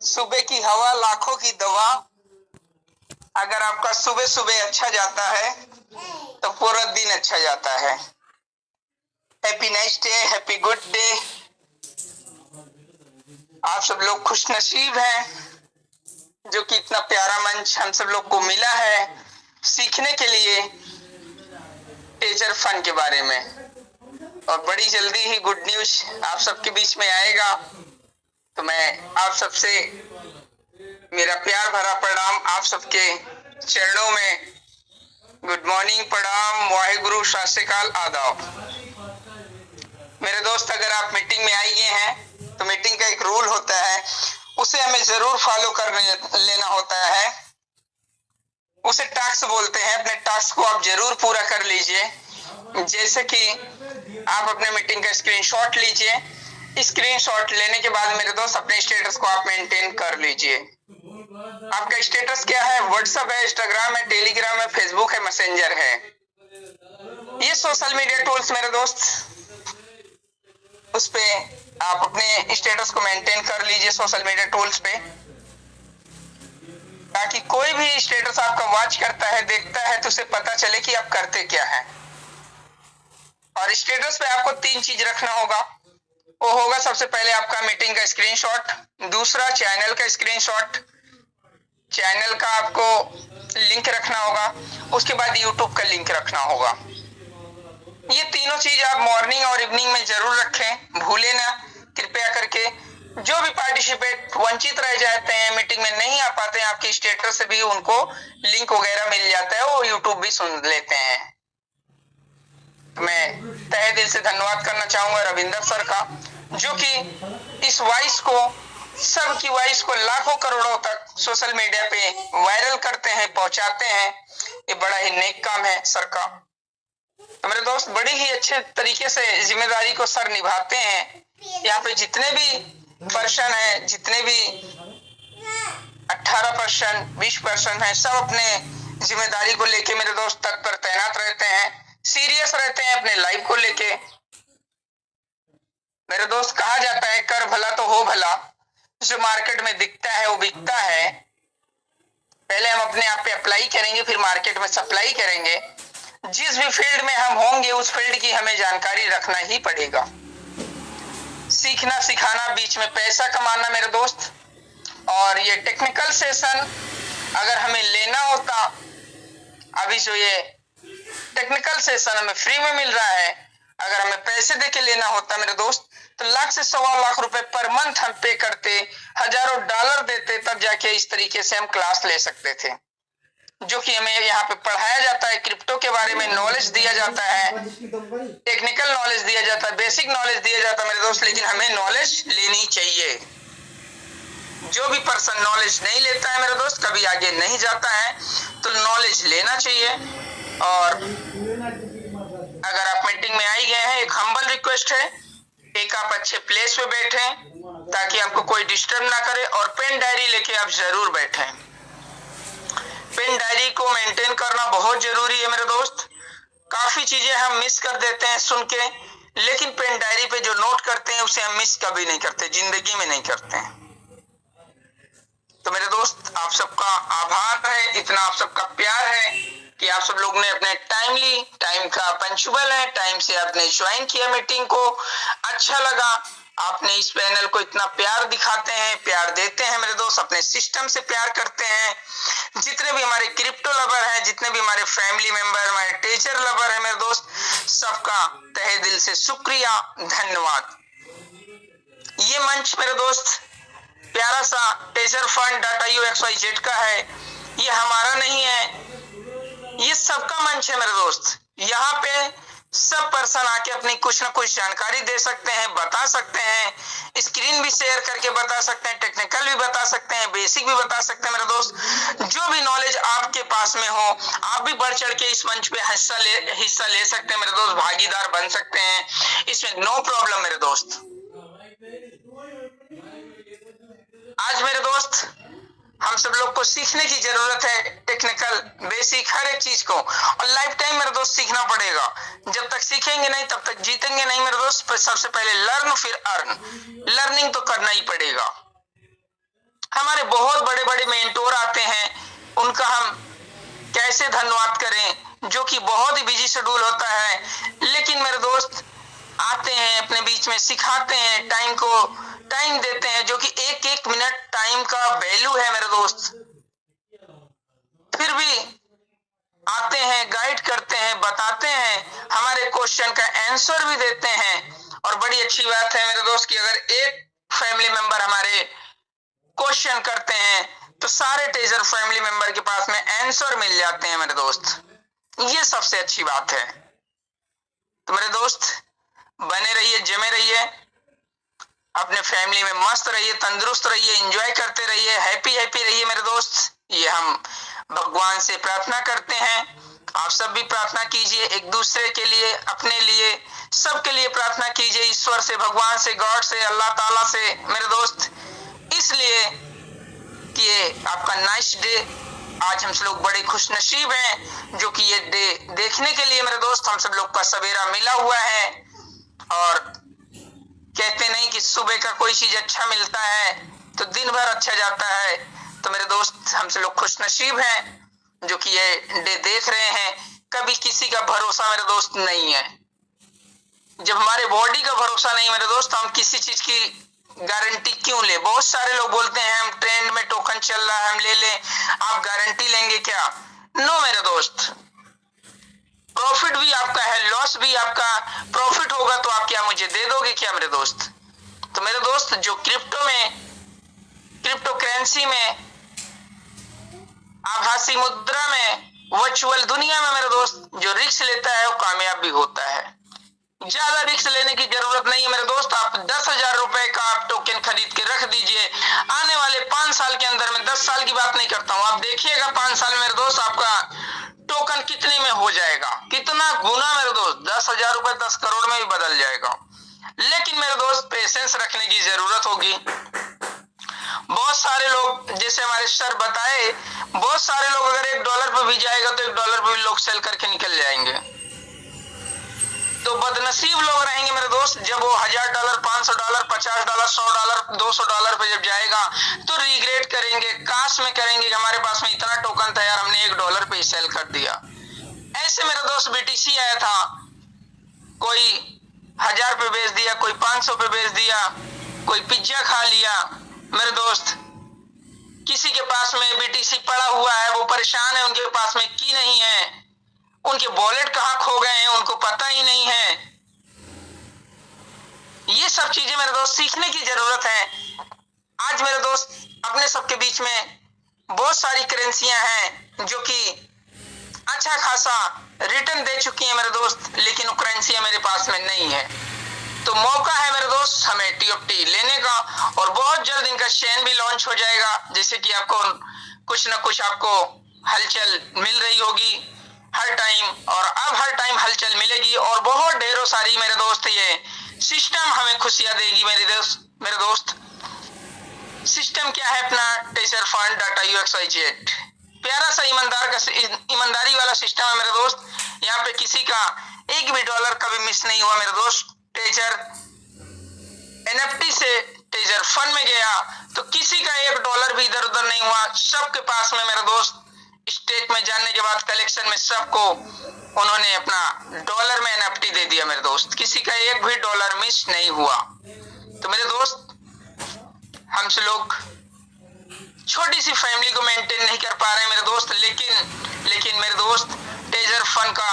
सुबह की हवा लाखों की दवा। अगर आपका सुबह सुबह अच्छा जाता है तो पूरा दिन अच्छा जाता है। Happy nice day, happy good day. आप सब लोग खुश नसीब हैं जो कि इतना प्यारा मंच हम सब लोग को मिला है सीखने के लिए टीचर फन के बारे में। और बड़ी जल्दी ही गुड न्यूज आप सबके बीच में आएगा। तो मैं आप सबसे मेरा प्यार भरा प्रणाम आप सबके चरणों में। गुड मॉर्निंग, प्रणाम, वाहेगुरु, सत श्री अकाल, आदाब। मेरे दोस्त, अगर आप मीटिंग में आए हैं तो मीटिंग का एक रूल होता है, उसे हमें जरूर फॉलो कर लेना होता है। उसे टास्क बोलते हैं। अपने टास्क को आप जरूर पूरा कर लीजिए। जैसे कि आप अपने मीटिंग का स्क्रीनशॉट लीजिए। स्क्रीनशॉट लेने के बाद मेरे दोस्त अपने स्टेटस को आप मेंटेन कर लीजिए। आपका स्टेटस क्या है? व्हाट्सएप है, इंस्टाग्राम है, टेलीग्राम है, फेसबुक है, मैसेंजर है। ये सोशल मीडिया टूल्स मेरे दोस्त, उस पे आप अपने स्टेटस को मेंटेन कर लीजिए सोशल मीडिया टूल्स पे, ताकि कोई भी स्टेटस आपका वॉच करता है, देखता है, तो उसे पता चले कि आप करते क्या है। और स्टेटस पे आपको 3 चीज रखना होगा। वो होगा सबसे पहले आपका मीटिंग का स्क्रीनशॉट, दूसरा चैनल का स्क्रीनशॉट, चैनल का आपको लिंक रखना होगा, उसके बाद यूट्यूब का लिंक रखना होगा। ये तीनों चीज आप मॉर्निंग और इवनिंग में जरूर रखें, भूले ना कृपया करके। जो भी पार्टिसिपेट वंचित रह जाते हैं, मीटिंग में नहीं आ पाते हैं, आपके स्टेटस से भी उनको लिंक वगैरह मिल जाता है, वो यूट्यूब भी सुन लेते हैं। मैं तहे दिल से धन्यवाद करना चाहूंगा रविंदर सर का, जो कि इस वॉइस को, सबकी वॉइस को लाखों करोड़ों तक सोशल मीडिया पे वायरल करते हैं, पहुंचाते हैं। ये बड़ा ही नेक काम है सर का। तो मेरे दोस्त, बड़ी ही अच्छे तरीके से जिम्मेदारी को सर निभाते हैं। यहाँ पे जितने भी पर्सन है, जितने भी 18%, 20% है, सब अपने जिम्मेदारी को लेके मेरे दोस्त तक पर तैनात रहते हैं, सीरियस रहते हैं अपने लाइफ को लेके। मेरे दोस्त, कहा जाता है कर भला तो हो भला। जो मार्केट में दिखता है वो बिकता है। पहले हम अपने आप पे अप्लाई करेंगे, फिर मार्केट में सप्लाई करेंगे। जिस भी फील्ड में हम होंगे उस फील्ड की हमें जानकारी रखना ही पड़ेगा। सीखना सिखाना, बीच में पैसा कमाना मेरे दोस्त। और ये टेक्निकल सेशन अगर हमें लेना होता, अभी जो ये टेक्निकल सेशन हमें फ्री में मिल रहा है, अगर हमें पैसे देके लेना होता मेरे दोस्त, तो लाख से सवा लाख रुपए पर मंथ हम पे करते, हजारों डॉलर देते, तब जाके इस तरीके से हम क्लास ले सकते थे। जो कि हमें यहाँ पे पढ़ाया जाता है, क्रिप्टो के बारे में नॉलेज दिया जाता है, टेक्निकल नॉलेज दिया जाता है, बेसिक नॉलेज दिया जाता है मेरे दोस्त। लेकिन हमें नॉलेज लेनी चाहिए। जो भी पर्सन नॉलेज नहीं लेता है मेरे दोस्त, कभी आगे नहीं जाता है। तो नॉलेज लेना चाहिए। और अगर आप मीटिंग में आई गए हैं, एक हम्बल रिक्वेस्ट है, एक आप अच्छे प्लेस पे बैठे ताकि आपको कोई डिस्टर्ब ना करे, और पेन डायरी लेके आप जरूर बैठे। पेन डायरी को मेंटेन करना बहुत जरूरी है मेरे दोस्त। काफी चीजें हम मिस कर देते हैं सुन के, लेकिन पेन डायरी पे जो नोट करते हैं उसे हम मिस कभी नहीं करते, जिंदगी में नहीं करते हैं। तो मेरे दोस्त, आप सबका आभार है, इतना आप सबका प्यार है कि आप सब लोग ने अपने टाइम का पंचुअल है, टाइम से आपने ज्वाइन किया मीटिंग को। अच्छा लगा, आपने इस पैनल को इतना प्यार दिखाते हैं, प्यार देते हैं मेरे दोस्त, अपने सिस्टम से प्यार करते हैं। जितने भी हमारे क्रिप्टो लवर हैं, जितने भी हमारे फैमिली मेंबर, हमारे टीचर लवर है मेरे दोस्त, सबका तहे दिल से शुक्रिया, धन्यवाद। ये मंच मेरे दोस्त प्यारा सा teacherfund.io का है। ये हमारा नहीं है, ये सबका मंच है मेरे दोस्त। यहाँ पे सब पर्सन आके अपनी कुछ ना कुछ जानकारी दे सकते हैं, बता सकते हैं, स्क्रीन भी शेयर करके बता सकते हैं, टेक्निकल भी बता सकते हैं, बेसिक भी बता सकते हैं मेरे दोस्त। जो भी नॉलेज आपके पास में हो, आप भी बढ़ चढ़ के इस मंच पे हिस्सा ले सकते हैं मेरे दोस्त, भागीदार बन सकते हैं, इसमें नो प्रॉब्लम मेरे दोस्त। आज मेरे दोस्त हम सब लोग को सीखने की जरूरत है, टेक्निकल बेसिक हर एक चीज को, और लाइफ टाइम मेरे दोस्त सीखना पड़ेगा। जब तक सीखेंगे नहीं तब तक जीतेंगे नहीं मेरे दोस्त। सबसे पहले लर्न, फिर अर्न। लर्निंग तो करना ही पड़ेगा। हमारे बहुत बड़े बड़े मेंटोर आते हैं, उनका हम कैसे धन्यवाद करें, जो कि बहुत ही बिजी शेड्यूल होता है, लेकिन मेरे दोस्त आते हैं अपने बीच में, सिखाते हैं, टाइम को टाइम देते हैं, जो कि एक एक मिनट टाइम का वैल्यू है मेरे दोस्त। फिर भी आते हैं, गाइड करते हैं, बताते हैं, हमारे क्वेश्चन का आंसर भी देते हैं। और बड़ी अच्छी बात है मेरे दोस्त कि अगर एक फैमिली मेंबर हमारे क्वेश्चन करते हैं तो सारे टेजर फैमिली मेंबर के पास में आंसर मिल जाते हैं मेरे दोस्त। ये सबसे अच्छी बात है। तो मेरे दोस्त बने रहिए, जमे रहिए, अपने फैमिली में मस्त रहिए, तंदुरुस्त रहिए, एंजॉय करते रहिए, हैप्पी हैप्पी रहिए मेरे दोस्त। ये हम भगवान से प्रार्थना करते हैं। आप सब भी प्रार्थना कीजिए, एक दूसरे के लिए, अपने लिए, सबके लिए प्रार्थना कीजिए, ईश्वर से, भगवान से, गॉड से, अल्लाह ताला से मेरे दोस्त, इसलिए कि ये आपका नाइस डे। आज हम सब लोग बड़े खुश नसीब हैं जो कि ये डे देखने के लिए मेरे दोस्त हम सब लोग का सवेरा मिला हुआ है। और कहते नहीं कि सुबह का कोई चीज अच्छा मिलता है तो दिन भर अच्छा जाता है। तो मेरे दोस्त हम सब लोग खुश नसीब हैं जो कि ये डे देख रहे हैं। कभी किसी का भरोसा मेरे दोस्त नहीं है। जब हमारे बॉडी का भरोसा नहीं मेरे दोस्त, हम किसी चीज की गारंटी क्यों ले। बहुत सारे लोग बोलते हैं हम ट्रेंड में टोकन चल रहा है हम ले लें, आप गारंटी लेंगे क्या? नो मेरे दोस्त, प्रॉफिट भी आपका है, लॉस भी आपका। प्रॉफिट होगा तो आप क्या मुझे दे दोगे क्या मेरे दोस्त? तो मेरे दोस्त जो क्रिप्टो में, क्रिप्टो करेंसी में, आभासी मुद्रा में, वर्चुअल दुनिया में मेरे दोस्त जो रिस्क लेता है वो कामयाब भी होता है। ज्यादा रिस्क लेने की जरूरत नहीं है मेरे दोस्त। आप 10,000 रुपए का आप टोकन खरीद के रख दीजिए। आने वाले 5 साल के अंदर में, 10 साल की बात नहीं करता हूं, आप देखिएगा 5 साल में मेरे दोस्त आपका टोकन कितने में हो जाएगा, कितना गुना मेरे दोस्त। 10,000 रुपए 10 करोड़ में भी बदल जाएगा। लेकिन मेरे दोस्त पेशेंस रखने की जरूरत होगी। बहुत सारे लोग, जैसे हमारे सर बताए, बहुत सारे लोग अगर $1 पे भी जाएगा तो $1 पे भी लोग सेल करके निकल जाएंगे। तो बदनसीब लोग रहेंगे मेरे दोस्त जब वो $1,000, $500, $50, $100, $200 पे जब जाएगा तो रिग्रेट करेंगे, काश में करेंगे कि हमारे पास में इतना टोकन था यार, हमने $1 पे सेल कर दिया। ऐसे मेरे दोस्त BTC आया था, कोई 1,000 पे बेच दिया, कोई 500 पे बेच दिया, कोई पिज्जा खा लिया मेरे दोस्त। किसी के पास में BTC पड़ा हुआ है, वो परेशान है, उनके पास में की नहीं है, उनके वॉलेट कहां खो गए हैं उनको पता ही नहीं है। ये सब चीजें मेरे दोस्त सीखने की जरूरत है। आज मेरे दोस्त अपने सबके बीच में बहुत सारी करेंसियां हैं जो कि अच्छा खासा रिटर्न दे चुकी हैं मेरे दोस्त, लेकिन वो करेंसियां मेरे पास में नहीं है। तो मौका है मेरे दोस्त हमें TOT लेने का, और बहुत जल्द इनका चेन भी लॉन्च हो जाएगा, जैसे कि आपको कुछ ना कुछ आपको हलचल मिल रही होगी हर टाइम, और अब हर टाइम हलचल मिलेगी और बहुत ढेरों सारी मेरे दोस्त ये सिस्टम हमें खुशियां देगी मेरे दोस्त। सिस्टम क्या है अपना? टेजर फंड डाटा UXYZ, प्यारा सा ईमानदारी वाला सिस्टम है मेरे दोस्त। यहाँ पे किसी का एक भी डॉलर कभी मिस नहीं हुआ मेरे दोस्त। टेजर NFT से टेजर फंड में गया तो किसी का $1 भी इधर उधर नहीं हुआ। सबके पास में मेरे दोस्त स्टेट में जाने के बाद कलेक्शन में सबको उन्होंने अपना डॉलर में NFT दे दिया मेरे दोस्त। किसी का एक भी $1 मिस नहीं हुआ। तो मेरे दोस्त हम से लोग छोटी सी फैमिली को मेंटेन नहीं कर पा रहे मेरे दोस्त, लेकिन मेरे दोस्त टेजर फंड का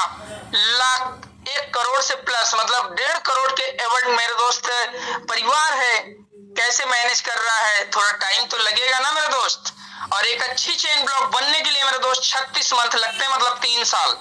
1 करोड़ से प्लस, मतलब 1.5 करोड़ के एवड मेरे दोस्त परिवार है, कैसे मैनेज कर रहा है? थोड़ा टाइम तो लगेगा ना मेरे दोस्त। और एक अच्छी चेन ब्लॉक बनने के लिए मेरे दोस्त 36 मंथ लगते हैं, मतलब 3 साल।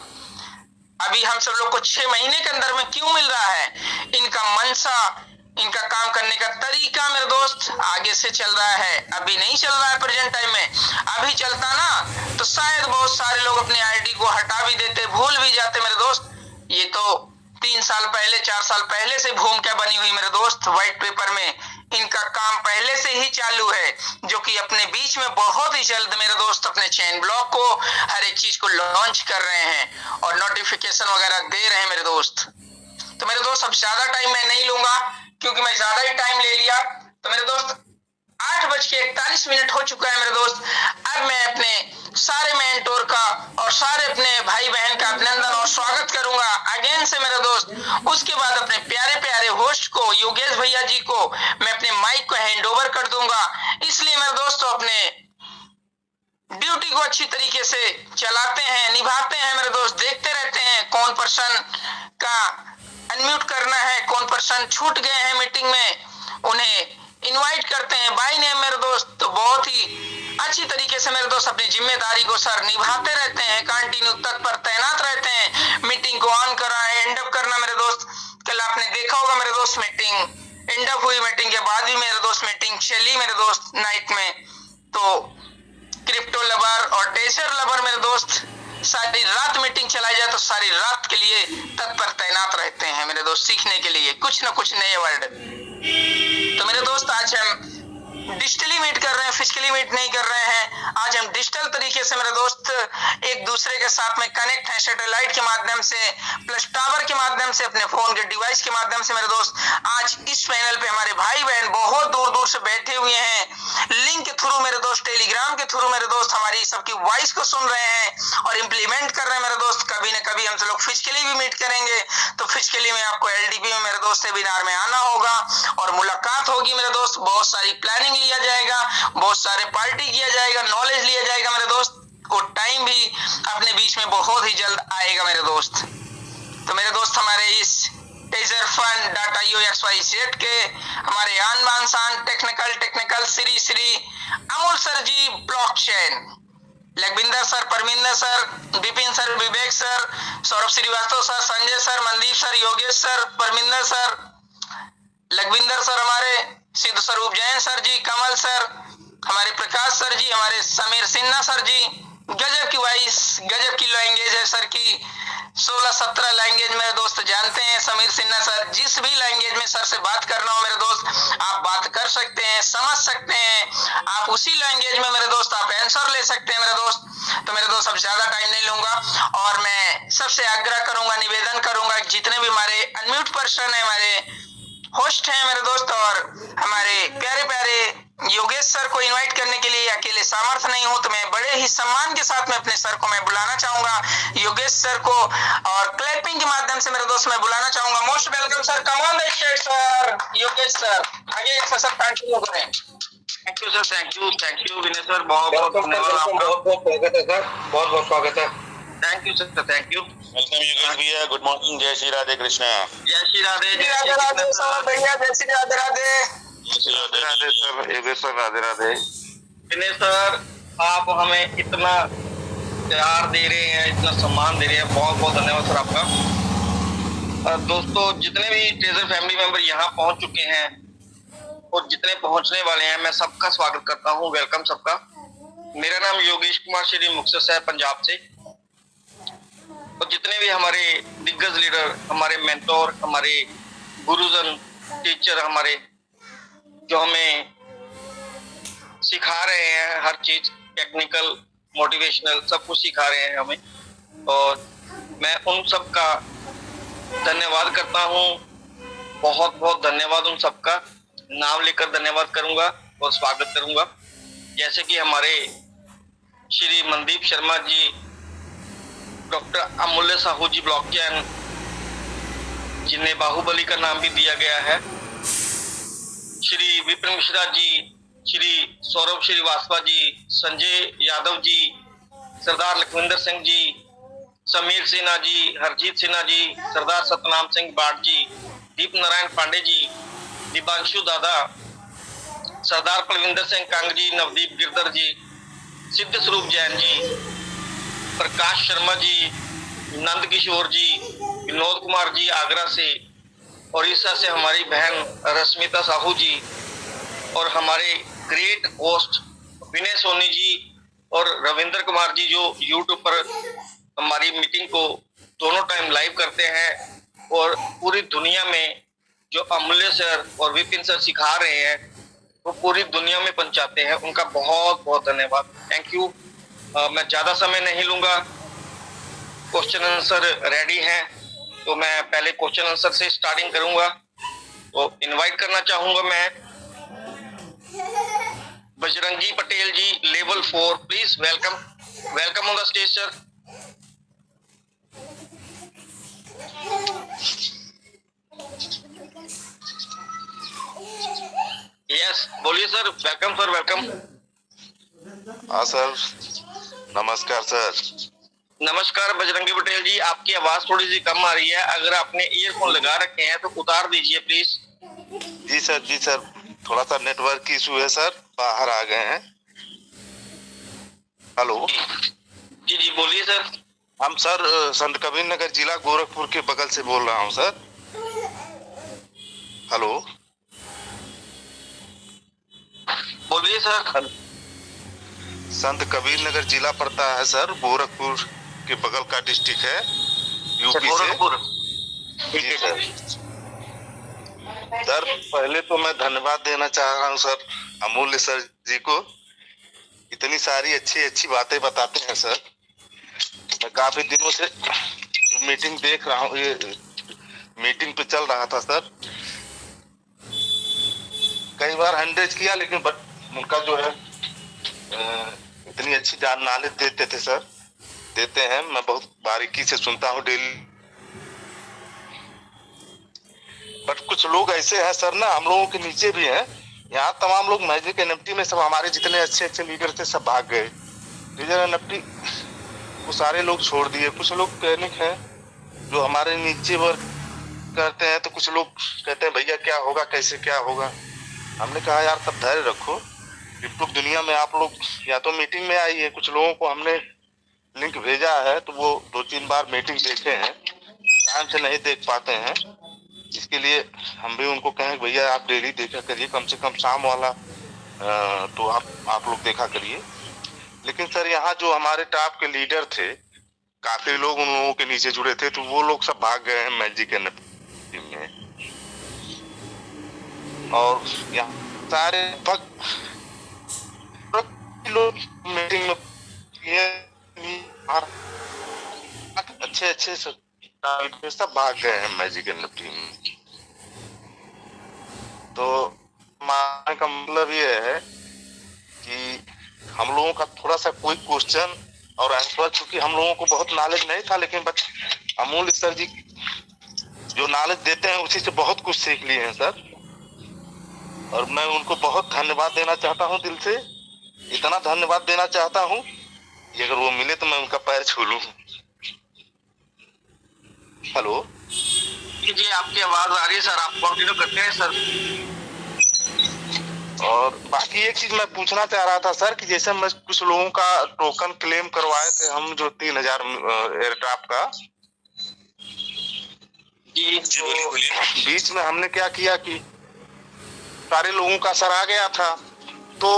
अभी हम सब लोग को 6 महीने के अंदर में क्यों मिल रहा है? इनका मनसा, इनका काम करने का तरीका मेरे दोस्त आगे से चल रहा है, अभी नहीं चल रहा है प्रेजेंट टाइम में। अभी चलता ना तो शायद बहुत सारे लोग अपने ID को हटा भी देते, भूल भी जाते मेरे दोस्त। ये तो 3 साल पहले, 4 साल पहले से भूमिका बनी हुई मेरे दोस्त। व्हाइट पेपर में इनका काम पहले से ही चालू है, जो कि अपने बीच में बहुत ही जल्द मेरे दोस्त अपने चेन ब्लॉक को, हर एक चीज को लॉन्च कर रहे हैं और नोटिफिकेशन वगैरह दे रहे हैं मेरे दोस्त। तो मेरे दोस्त अब ज्यादा टाइम मैं नहीं लूंगा, क्योंकि मैं ज्यादा ही टाइम ले लिया। तो मेरे दोस्त 8:41 हो चुका है मेरे दोस्त। अब मैं अपने सारे मेंटोर का और सारे अपने भाई बहन का अभिनंदन और स्वागत करूंगा अगेन से मेरे दोस्त। उसके बाद अपने प्यारे प्यारे होस्ट को योगेश भैया जी को मैं अपने माइक को हैंड ओवर कर दूंगा। इसलिए मेरे दोस्तों अपने ड्यूटी को अच्छी तरीके से चलाते हैं, निभाते हैं मेरे दोस्त। देखते रहते हैं कौन पर्सन का अनम्यूट करना है, कौन पर्सन छूट गए हैं मीटिंग में, उन्हें इनवाइट करते हैं बाय नेम मेरे दोस्त। तो बहुत ही अच्छी तरीके से मेरे दोस्त अपनी जिम्मेदारी को सर निभाते रहते हैं, कंटिन्यू तत्पर तैनात रहते हैं। मीटिंग को ऑन करना है, एंड अप करना मेरे दोस्त। कल आपने देखा होगा मेरे दोस्त मीटिंग एंड अप हुई, मीटिंग के बाद भी मेरे दोस्त मीटिंग चली मेरे दोस्त नाइट में। तो क्रिप्टो लवर और टेजर लवर मेरे दोस्त सारी रात मीटिंग चलाई जाए तो सारी रात के लिए तत्पर तैनात रहते हैं मेरे दोस्त, सीखने के लिए कुछ ना कुछ नए वर्ड। तो मेरे दोस्त आज हम डिजिटली मीट कर रहे हैं, फिजिकली मीट नहीं कर रहे हैं। आज हम डिजिटल तरीके से मेरे दोस्त एक दूसरे के साथ में कनेक्ट हैं, सैटेलाइट के माध्यम से प्लस टावर के माध्यम से, अपने फोन के डिवाइस के माध्यम से मेरे दोस्त। आज इस पैनल पे हमारे भाई बहन बहुत दूर दूर से बैठे हुए हैं, लिंक के थ्रू मेरे दोस्त, टेलीग्राम के थ्रू मेरे दोस्त हमारी सबकी वॉइस को सुन रहे हैं और इम्प्लीमेंट कर रहे हैं मेरे दोस्त। कभी ना कभी हम लोग फिजिकली भी मीट करेंगे, तो फिजिकली में आपको LDP में मेरे दोस्त वेबिनार में आना होगा और मुलाकात होगी मेरे दोस्त। बहुत सारी प्लानिंग लिया जाएगा, बहुत सारे पार्टी किया जाएगा, नॉलेज लिया जाएगा मेरे दोस्त। और टाइम भी अपने बीच में बहुत ही जल्द आएगा मेरे दोस्त। तो मेरे दोस्त हमारे इस टेजर फंड .io XYZ के हमारे आन बान शान technical Shri Amul sir ji, blockchain Lakhwinder sir, Parminder sir, Vipin sir, Vivek sir, Saurabh Srivastava sir, Sanjay sir, Mandeep sir, Yogesh sir, Parminder sir, Lakhwinder sir, हमारे सिद्ध स्वरूप जैन सर जी, कमल सर, हमारे प्रकाश सर जी, हमारे समीर सिन्हा सर जी। गजब की वॉइस, गजब की लैंग्वेज है सर की, 16-17 लैंग्वेज मेरे दोस्त जानते हैं समीर सिन्हा सर। जिस भी लैंग्वेज में सर से बात करना हो मेरे दोस्त आप बात कर सकते हैं, समझ सकते हैं। आप उसी लैंग्वेज में मेरे दोस्त आप आंसर ले सकते हैं मेरे दोस्त। तो मेरे दोस्त अब ज्यादा टाइम नहीं लूंगा और मैं सबसे आग्रह करूंगा, निवेदन करूंगा, जितने भी हमारे अनम्यूट पर्सन है, हमारे होस्ट हैं मेरे दोस्त, और हमारे प्यारे प्यारे योगेश सर को इनवाइट करने के लिए अकेले सामर्थ्य नहीं हूं, तो मैं बड़े ही सम्मान के साथ में अपने सर को मैं बुलाना चाहूंगा, योगेश सर को, और क्लैपिंग के माध्यम से मेरे दोस्त मैं बुलाना चाहूंगा। Most welcome sir, come on the stage sir, Yogesh sir आगे एक सर कंटिन्यू करें। Thank you sir, thank you Vinay sir, बहुत बहुत धन्यवाद आपका, बहुत बहुत स्वागत है सर, बहुत बहुत स्वागत है। Thank you sir, thank you. Welcome Yogesh भैया, गुड मॉर्निंग, जय श्री राधे कृष्णा। जय श्री राधे, जय श्री राधे सर भैया, जय Shri Radhe Radhe. Radhe Radhe sir, Yogesh sir Radhe Radhe. Vinay sir आप हमें इतना प्यार दे रहे हैं, इतना सम्मान दे रहे हैं, बहुत बहुत धन्यवाद सर आपका। दोस्तों जितने भी ट्रेजर फैमिली मेंबर यहाँ पहुंच चुके हैं और जितने पहुंचने वाले हैं, मैं सबका स्वागत करता हूँ, वेलकम सबका। मेरा नाम योगेश कुमार श्री मुक्तसर है, पंजाब से। और जितने भी हमारे दिग्गज लीडर, हमारे मेंटोर, हमारे गुरुजन, टीचर, हमारे जो हमें सिखा रहे हैं हर चीज, टेक्निकल, मोटिवेशनल, सब कुछ सिखा रहे हैं हमें, और मैं उन सब का धन्यवाद करता हूँ। बहुत बहुत धन्यवाद उन सबका, नाम लेकर धन्यवाद करूंगा और स्वागत करूंगा। जैसे कि हमारे श्री मनदीप शर्मा जी, डॉक्टर अमूल्य साहू जी ब्लॉकचेन, जिन्हें बाहुबली का नाम भी दिया गया है, श्री विपिन मिश्रा जी, श्री सौरभ श्रीवास्तव जी, संजय यादव जी, सरदार लखविंदर सिंह जी, समीर सिन्हा जी, हरजीत सिन्हा जी, सरदार सतनाम सिंह बाट जी, दीप नारायण पांडे जी, दिबांशु दादा, सरदार पलविंदर सिंह कांग जी, नवदीप गिरधर जी, सिद्ध स्वरूप जैन जी, प्रकाश शर्मा जी, नंद किशोर जी, विनोद कुमार जी आगरा से, उड़ीसा से हमारी बहन रश्मिता साहू जी, और हमारे ग्रेट होस्ट विनय सोनी जी और रविंद्र कुमार जी, जो यूट्यूब पर हमारी मीटिंग को दोनों टाइम लाइव करते हैं और पूरी दुनिया में जो अमूल्य सर और विपिन सर सिखा रहे हैं वो पूरी दुनिया में पहुंचाते हैं। उनका बहुत बहुत धन्यवाद, थैंक यू। मैं ज्यादा समय नहीं लूंगा, क्वेश्चन आंसर रेडी हैं, तो मैं पहले क्वेश्चन आंसर से स्टार्टिंग करूंगा। तो इनवाइट करना चाहूंगा मैं Bajrangi Patel ji, level 4, please welcome, welcome on the stage sir. Yes, बोलिए सर, वेलकम सर, वेलकम। हाँ सर, नमस्कार सर। नमस्कार बजरंगी पटेल जी, आपकी आवाज थोड़ी सी कम आ रही है, अगर आपने ईयरफोन लगा रखे हैं तो उतार दीजिए प्लीज। जी सर, थोड़ा सा नेटवर्क की इशू है सर, बाहर आ गए हैं। हेलो। जी जी बोलिए सर। हम सर संत कबीर नगर जिला गोरखपुर के बगल से बोल रहा हूँ सर। हेलो। बोलिए सर। संत कबीर नगर जिला पड़ता है सर, गोरखपुर के बगल का डिस्ट्रिक्ट है, यूपी से। गोरखपुर। जी सर। सर पहले तो मैं धन्यवाद देना चाह रहा हूँ सर अमूल्य सर जी को, इतनी सारी अच्छी बातें बताते हैं सर। मैं काफी दिनों से मीटिंग देख रहा हूँ, ये मीटिंग पे चल रहा था सर, कई बार हैंडल किया, लेकिन उनका जो है इतनी अच्छी जानकारी देते थे सर, देते हैं, मैं बहुत बारीकी से सुनता हूँ डेली। बट कुछ लोग ऐसे हैं सर ना, हम लोगों के नीचे भी हैं, यहाँ तमाम लोग मैजिक एनएफटी में सब हमारे जितने अच्छे लीडर थे सब भाग गए। लीडर एनएफटी वो सारे लोग छोड़ दिए। कुछ लोग कैनिक हैं जो हमारे नीचे वर्क करते हैं, तो कुछ लोग कहते हैं भैया क्या होगा, कैसे क्या होगा। हमने कहा यार तब धैर्य रखो, यूट्यूब दुनिया में आप लोग या तो मीटिंग में आइए, कुछ लोगों को हमने लिंक भेजा है तो वो 2-3 बार मीटिंग देखे हैं, टाइम से नहीं देख पाते हैं, इसके लिए हम भी उनको कहें भैया आप डेली देखा करिए, कम से कम शाम वाला तो आप लोग देखा करिए। लेकिन सर यहाँ जो हमारे टॉप के लीडर थे, काफी लोग उन लोगों के नीचे जुड़े थे, तो वो लोग सब भाग गए हैं मैजिक एनएफटी में। और यहाँ सारे लोग मीटिंग में अच्छे सब भाग गए हैं मैजिक एनएफटी में। तो मानने का मतलब ये है कि हम लोगों का थोड़ा सा कोई क्वेश्चन और आंसर, क्योंकि हम लोगों को बहुत नॉलेज नहीं था, लेकिन बट अमूल्य सर जी जो नॉलेज देते हैं उसी से बहुत कुछ सीख लिए हैं सर, और मैं उनको बहुत धन्यवाद देना चाहता हूं, दिल से इतना धन्यवाद देना चाहता हूं कि अगर वो मिले तो मैं उनका पैर छू लूं। हेलो जी आपकी आवाज आ रही है सर, आप कंटिन्यू करते हैं सर। और बाकी एक चीज मैं पूछना चाह रहा था सर कि जैसे मैं कुछ लोगों का टोकन क्लेम करवाए थे हम, जो 3000 एयरट्रैप का, जी तो बीच में हमने क्या किया कि सारे लोगों का सर आ गया था, तो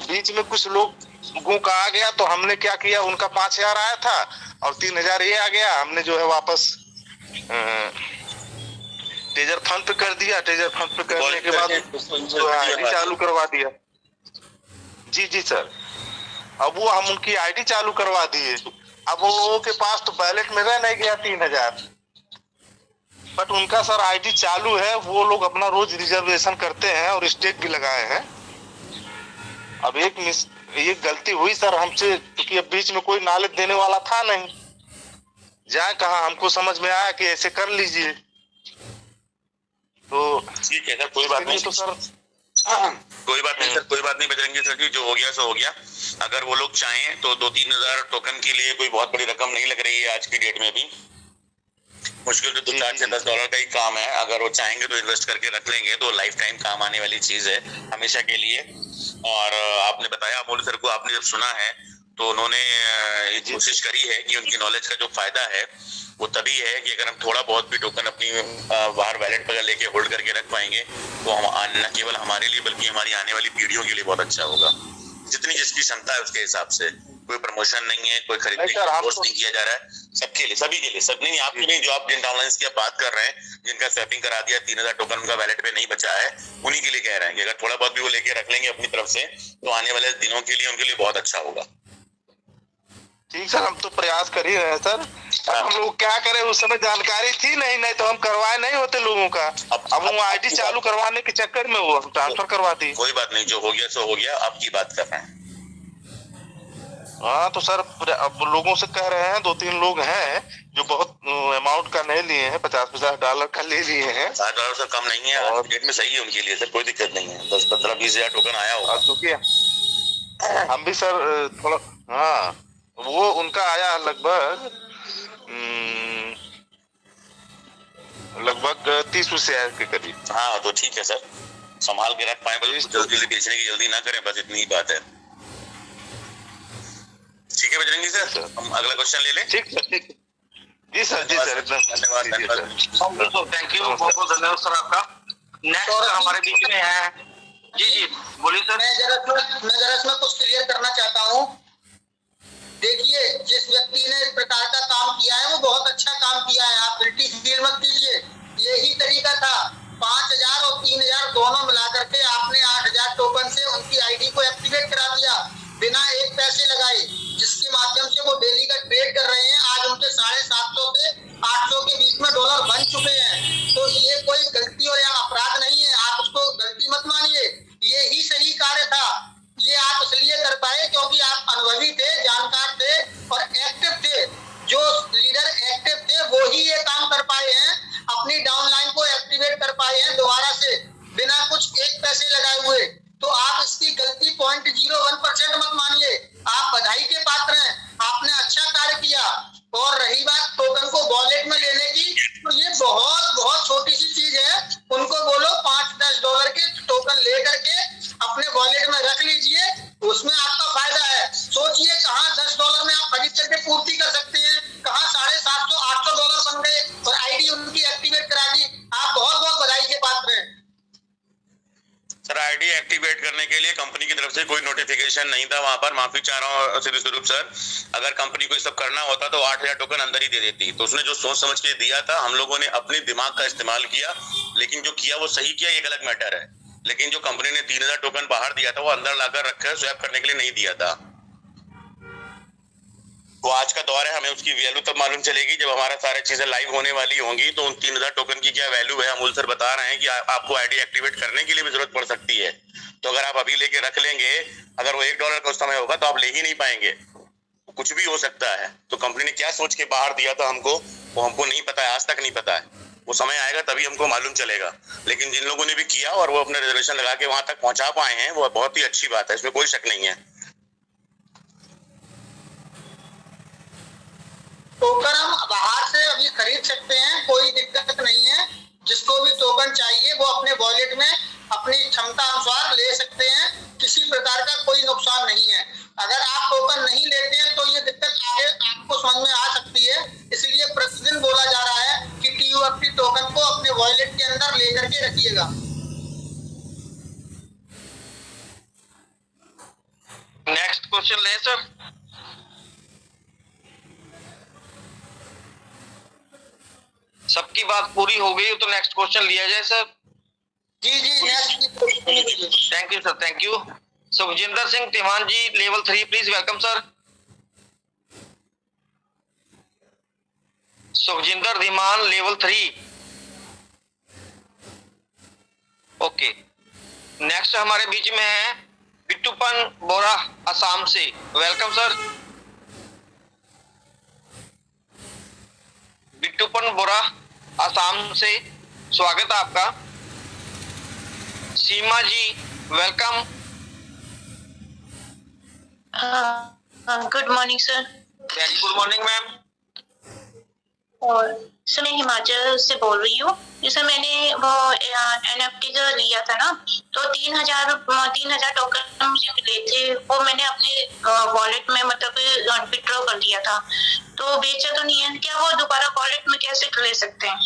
बीच में कुछ लोगों का आ गया, तो हमने क्या किया, उनका 5000 आया था और 3000 ये आ गया, हमने जो है वापस टेजर फंड पे कर दिया। टेजर फंड पे करने के बाद जो है आईडी चालू करवा दिया। जी सर, अब वो हम उनकी आईडी चालू करवा दिए। अब उन लोगों के पास तो बैलेट में रह नहीं गया 3000, बट उनका सर आईडी चालू है, वो लोग अपना रोज रिजर्वेशन करते हैं और स्टेक भी लगाए हैं। अब ये गलती हुई सर हमसे, क्योंकि अब बीच में कोई नॉलेज देने वाला था नहीं, जाए कहा, हमको समझ में आया कि ऐसे कर लीजिए, तो ठीक है सर, कोई बात नहीं। तो सर कोई बात नहीं सर, कोई बात नहीं बजरंगी सर जी, जो हो गया सो हो गया। अगर वो लोग चाहें तो 2-3 हजार टोकन के लिए कोई बहुत बड़ी रकम नहीं लग रही है आज की डेट में भी, मुश्किल से 4 से 10 डॉलर का ही काम है। अगर वो चाहेंगे तो इन्वेस्ट करके रख लेंगे तो लाइफ टाइम काम आने वाली चीज है, हमेशा के लिए। और आपने बताया अमोल सर को, आपने जब सुना है तो उन्होंने ये कोशिश करी है कि उनकी नॉलेज का जो फायदा है वो तभी है कि अगर हम थोड़ा बहुत भी टोकन अपनी बाहर वैलेट पर लेके होल्ड करके रख पाएंगे तो हम न केवल हमारे लिए बल्कि हमारी आने वाली पीढ़ियों के लिए बहुत अच्छा होगा, जितनी जिसकी क्षमता है उसके हिसाब से। कोई प्रमोशन नहीं है, कोई खरीदने का फोर्स नहीं किया जा रहा है, सबके लिए, सभी के लिए, सब नहीं, आपके नहीं, जो आप जिन डाउनलाइंस की बात कर रहे हैं, जिनका स्वैपिंग करा दिया, 3000 टोकन उनका वैलेट पे नहीं बचा है, उन्हीं के लिए कह रहे हैं कि अगर थोड़ा बहुत भी वो लेके रख लेंगे अपनी तरफ से तो आने वाले दिनों के लिए उनके लिए बहुत अच्छा होगा। ठीक सर, हम तो प्रयास कर ही रहे हैं सर। अब हम लोग क्या करें, उस समय जानकारी थी नहीं तो हम करवाए नहीं होते लोगों का। अब वो आईडी चालू करवाने के चक्कर में वो ट्रांसफर करवा दी। कोई बात नहीं, जो हो गया सो हो गया, आपकी बात कर रहे हैं। हाँ तो सर अब लोगों से कह रहे हैं, 2-3 लोग हैं जो बहुत अमाउंट का नहीं लिए हैं, $50,000 का ले लिए हैं। $60 से कम नहीं है, आज डेट में सही है उनके लिए सर, कोई दिक्कत नहीं है। 10, 15, 20 हजार टोकन आया होगा। क्योंकि हम भी सर थोड़ा, हाँ वो उनका आया लगभग 30 शेयर के करीब। हाँ तो ठीक है सर, संभाल के रख पाए, बस जल्दी बेचने की जल्दी ना करें, बस इतनी ही बात है। ठीक है बजरंगी सर, हम अगला क्वेश्चन ले लें। ठीक सर, ठीक जी सर, जी सर, धन्यवाद। थैंक यू, बहुत बहुत धन्यवाद सर आपका। नेक्स्ट हमारे बीच में है, जी बोलिए सर। मैं जरा इसमें कुछ क्लियर करना चाहता हूँ। देखिए, जिस व्यक्ति ने इस प्रकार का काम किया है वो बहुत अच्छा काम किया है, आप उल्टी फील मत कीजिए। यही तरीका था, 5,000 और 3,000 दोनों मिलाकर के आपने 8,000 टोकन से उनकी आईडी को एक्टिवेट करा दिया बिना एक पैसे लगाए, जिसके माध्यम से वो डेली का ट्रेड कर रहे हैं। आज उनके 750 से 800 के बीच में डॉलर बन चुके हैं। तो ये कोई गलती और या अपराध नहीं है, आप उसको गलती मत मानिए, ये ही सही कार्य था। ये आप इसलिए कर पाए क्योंकि आप अनुभवी थे, जानकार थे और एक्टिव थे। जो लीडर एक्टिव थे वो ही ये काम कर पाए हैं, अपनी डाउनलाइन को एक्टिवेट कर पाए हैं दोबारा से बिना कुछ एक पैसे लगाए हुए। तो आप इसकी गलती 0.01% मत मानिए, आप बधाई के पात्र हैं, आपने अच्छा कार्य किया। और रही बात टोकन को वॉलेट में लेने की, तो ये बहुत बहुत छोटी सी चीज है। उनको बोलो $5-10 के टोकन ले करके अपने वॉलेट में रख लीजिए, उसमें आपका फायदा है। सोचिए कहाँ $10 में आप खरीद करके पूर्ति कर सकते हैं, कहाँ $750-800 बन गए और आईडी उनकी एक्टिवेट करा दी। आप बहुत बहुत बधाई के पात्र हैं सर। आईडी एक्टिवेट करने के लिए कंपनी की तरफ से कोई नोटिफिकेशन नहीं था वहां पर, माफी चाह रहा हूँ सिद्धू स्वरूप सर। अगर कंपनी को ये सब करना होता तो 8,000 टोकन अंदर ही दे देती। तो उसने जो सोच समझ के दिया था, हम लोगों ने अपने दिमाग का इस्तेमाल किया, लेकिन जो किया वो सही किया, ये एक अलग मैटर है। लेकिन जो कंपनी ने 3,000 टोकन बाहर दिया था वो अंदर लाकर रखा है, स्वैप करने के लिए नहीं दिया था। वो आज का दौर है, हमें उसकी वैल्यू तब मालूम चलेगी जब हमारा सारी चीजें लाइव होने वाली होंगी। तो उन 3,000 टोकन की क्या वैल्यू है, अमूल सर बता रहे हैं कि आपको आईडी एक्टिवेट करने के लिए भी जरूरत पड़ सकती है। तो अगर आप अभी लेके रख लेंगे, अगर वो $1 का उस समय होगा तो आप ले ही नहीं पाएंगे, कुछ भी हो सकता है। तो कंपनी ने क्या सोच के बाहर दिया था हमको, वो हमको नहीं पता है, आज तक नहीं पता है। वो समय आएगा तभी हमको मालूम चलेगा। लेकिन जिन लोगों ने भी किया और वो अपने रिजर्वेशन लगा के वहां तक पहुंचा पाए हैं, वो बहुत ही अच्छी बात है, इसमें कोई शक नहीं है। टोकन हम बाहर से अभी खरीद सकते हैं, कोई दिक्कत नहीं है। जिसको भी टोकन चाहिए वो अपने वॉलेट में अपनी क्षमता अनुसार ले सकते हैं, किसी प्रकार का कोई नुकसान नहीं है। अगर आप टोकन नहीं लेते हैं तो ये दिक्कत आगे आपको समझ में आ सकती है। इसलिए प्रतिदिन बोला जा रहा है कि TUFT टोकन को अपने वॉलेट के अंदर लेकर के रखिएगा। नेक्स्ट क्वेश्चन ले सर। सबकी बात पूरी हो गई तो नेक्स्ट क्वेश्चन लिया जाए सर। जी next. Thank you sir, thank you. Sukhjinder Singh Tiwana ji, level 3 please, welcome sir. Sukhjinder Dhiman, level 3। Okay, next हमारे बीच में है बिट्टूपन बोरा, असम से, वेलकम सर। बिट्टूपन बोरा, असम से, स्वागत है आपका। Seema ji, welcome. Good morning sir. Very good morning ma'am. और सर मैं हिमाचल से बोल रही हूँ। जैसे मैंने वो NFT जो लिया था ना, तो 3,000 टोकन मुझे मिले थे, वो मैंने अपने वॉलेट में मतलब विड्रॉ कर दिया था। तो बेचा तो नहीं है, क्या वो दोबारा वॉलेट में कैसे ले सकते हैं?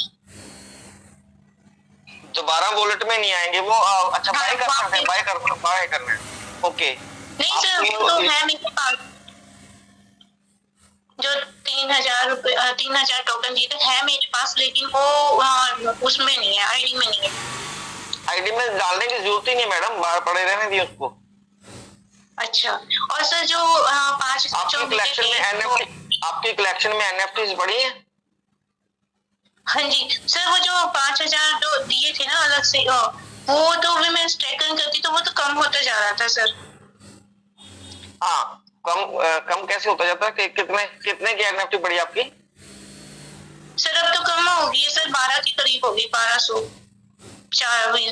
दोबारा वॉलेट में नहीं आएंगे वो। अच्छा, बाय करना है, बाय करना है। ओके, नहीं सर, वो तो है मेरे पास, जो 3,000 टोकन दिए थे है मेरे पास, लेकिन वो उसमें नहीं है, आईडी में नहीं है। आईडी में डालने की जरूरत ही नहीं मैडम, बाहर पड़े रहने दिए उसको। अच्छा, और सर जो 5 आपकी कलेक्शन में एनएफटी, आपकी कलेक्शन में एनएफटीज बढ़ी है? हाँ जी सर, वो जो 5,000 जो दिए थे ना अलग से, वो तो भी मैं स्ट्राइकिंग करती तो वो तो कम होता जा रहा था सर। हाँ, कम कैसे होता जाता है? कि कितने की एनएफटी बढ़ी आपकी? सर अब तो कम होगी सर, 12 के करीब होगी, 1200 4 में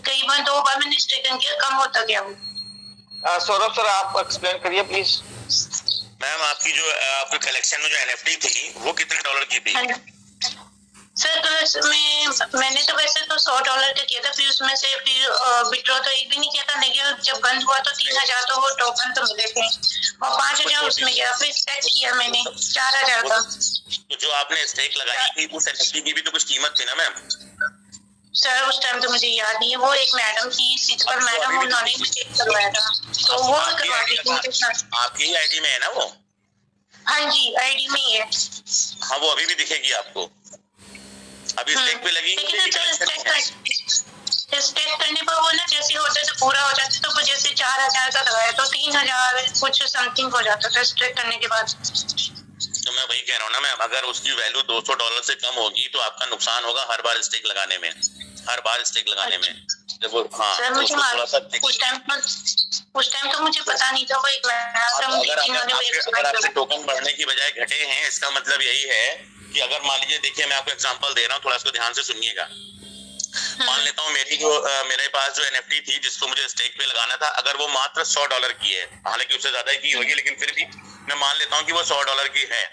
करीबन 2 बार मैंने स्ट्राइकिंग किया, कम होता गया वो। सौरभ सर आप एक्सप्लेन करिए प्लीज। मैम आपकी जो आपके कलेक्शन में जो एनएफटी थी वो कितने डॉलर की थी? सर कल में मैंने तो वैसे तो $100 का किया था, फिर उसमें से फिर विड्रॉ तो एक भी नहीं किया था, लेकिन जब बंद हुआ तो 3,000 तो वो टोकन तो मिले थे और 5,000 उसमें गया, फिर स्टेक किया मैंने 4,000 का। तो जो आपने स्टेक लगाई थी उस एनएफटी की भी तो कुछ कीमत थी ना मैम? सर उस टाइम तो मुझे याद नहीं है, वो एक मैडम थी सिस्टर मैडम, उन्होंने मुझे करवाया था, तो वो करवाती थी। आपकी आईडी में है ना वो? हाँ जी आईडी में ही है। हाँ वो अभी भी दिखेगी आपको, अभी स्टेक पे लगी स्टेक करने पर वो ना जैसे होता तो पूरा हो जाता, तो वो जैसे 4,000 का लगाया तो 3,000 कुछ समथिंग हो जाता था स्टेक करने के बाद। तो मैं वही कह रहा हूँ ना मैम, अगर उसकी वैल्यू $200 से कम होगी तो आपका नुकसान होगा हर बार स्टेक लगाने में, हर बार स्टेक लगाने में। जब वो हाँ सर मुझे उस टाइम तो मुझे पता नहीं था, वो एक अगर आपके टोकन बढ़ने की बजाय घटे हैं, इसका मतलब यही है कि अगर मान लीजिए, देखिए मैं आपको एग्जांपल दे रहा हूँ, थोड़ा इसको ध्यान से सुनिएगा। मान लेता हूँ मेरे पास जो एनएफटी थी जिसको मुझे स्टेक पे लगाना था, अगर वो मात्र $100 की है, हालांकि उससे ज्यादा की होगी लेकिन फिर भी मैं मान लेता हूँ कि वो $100 की है,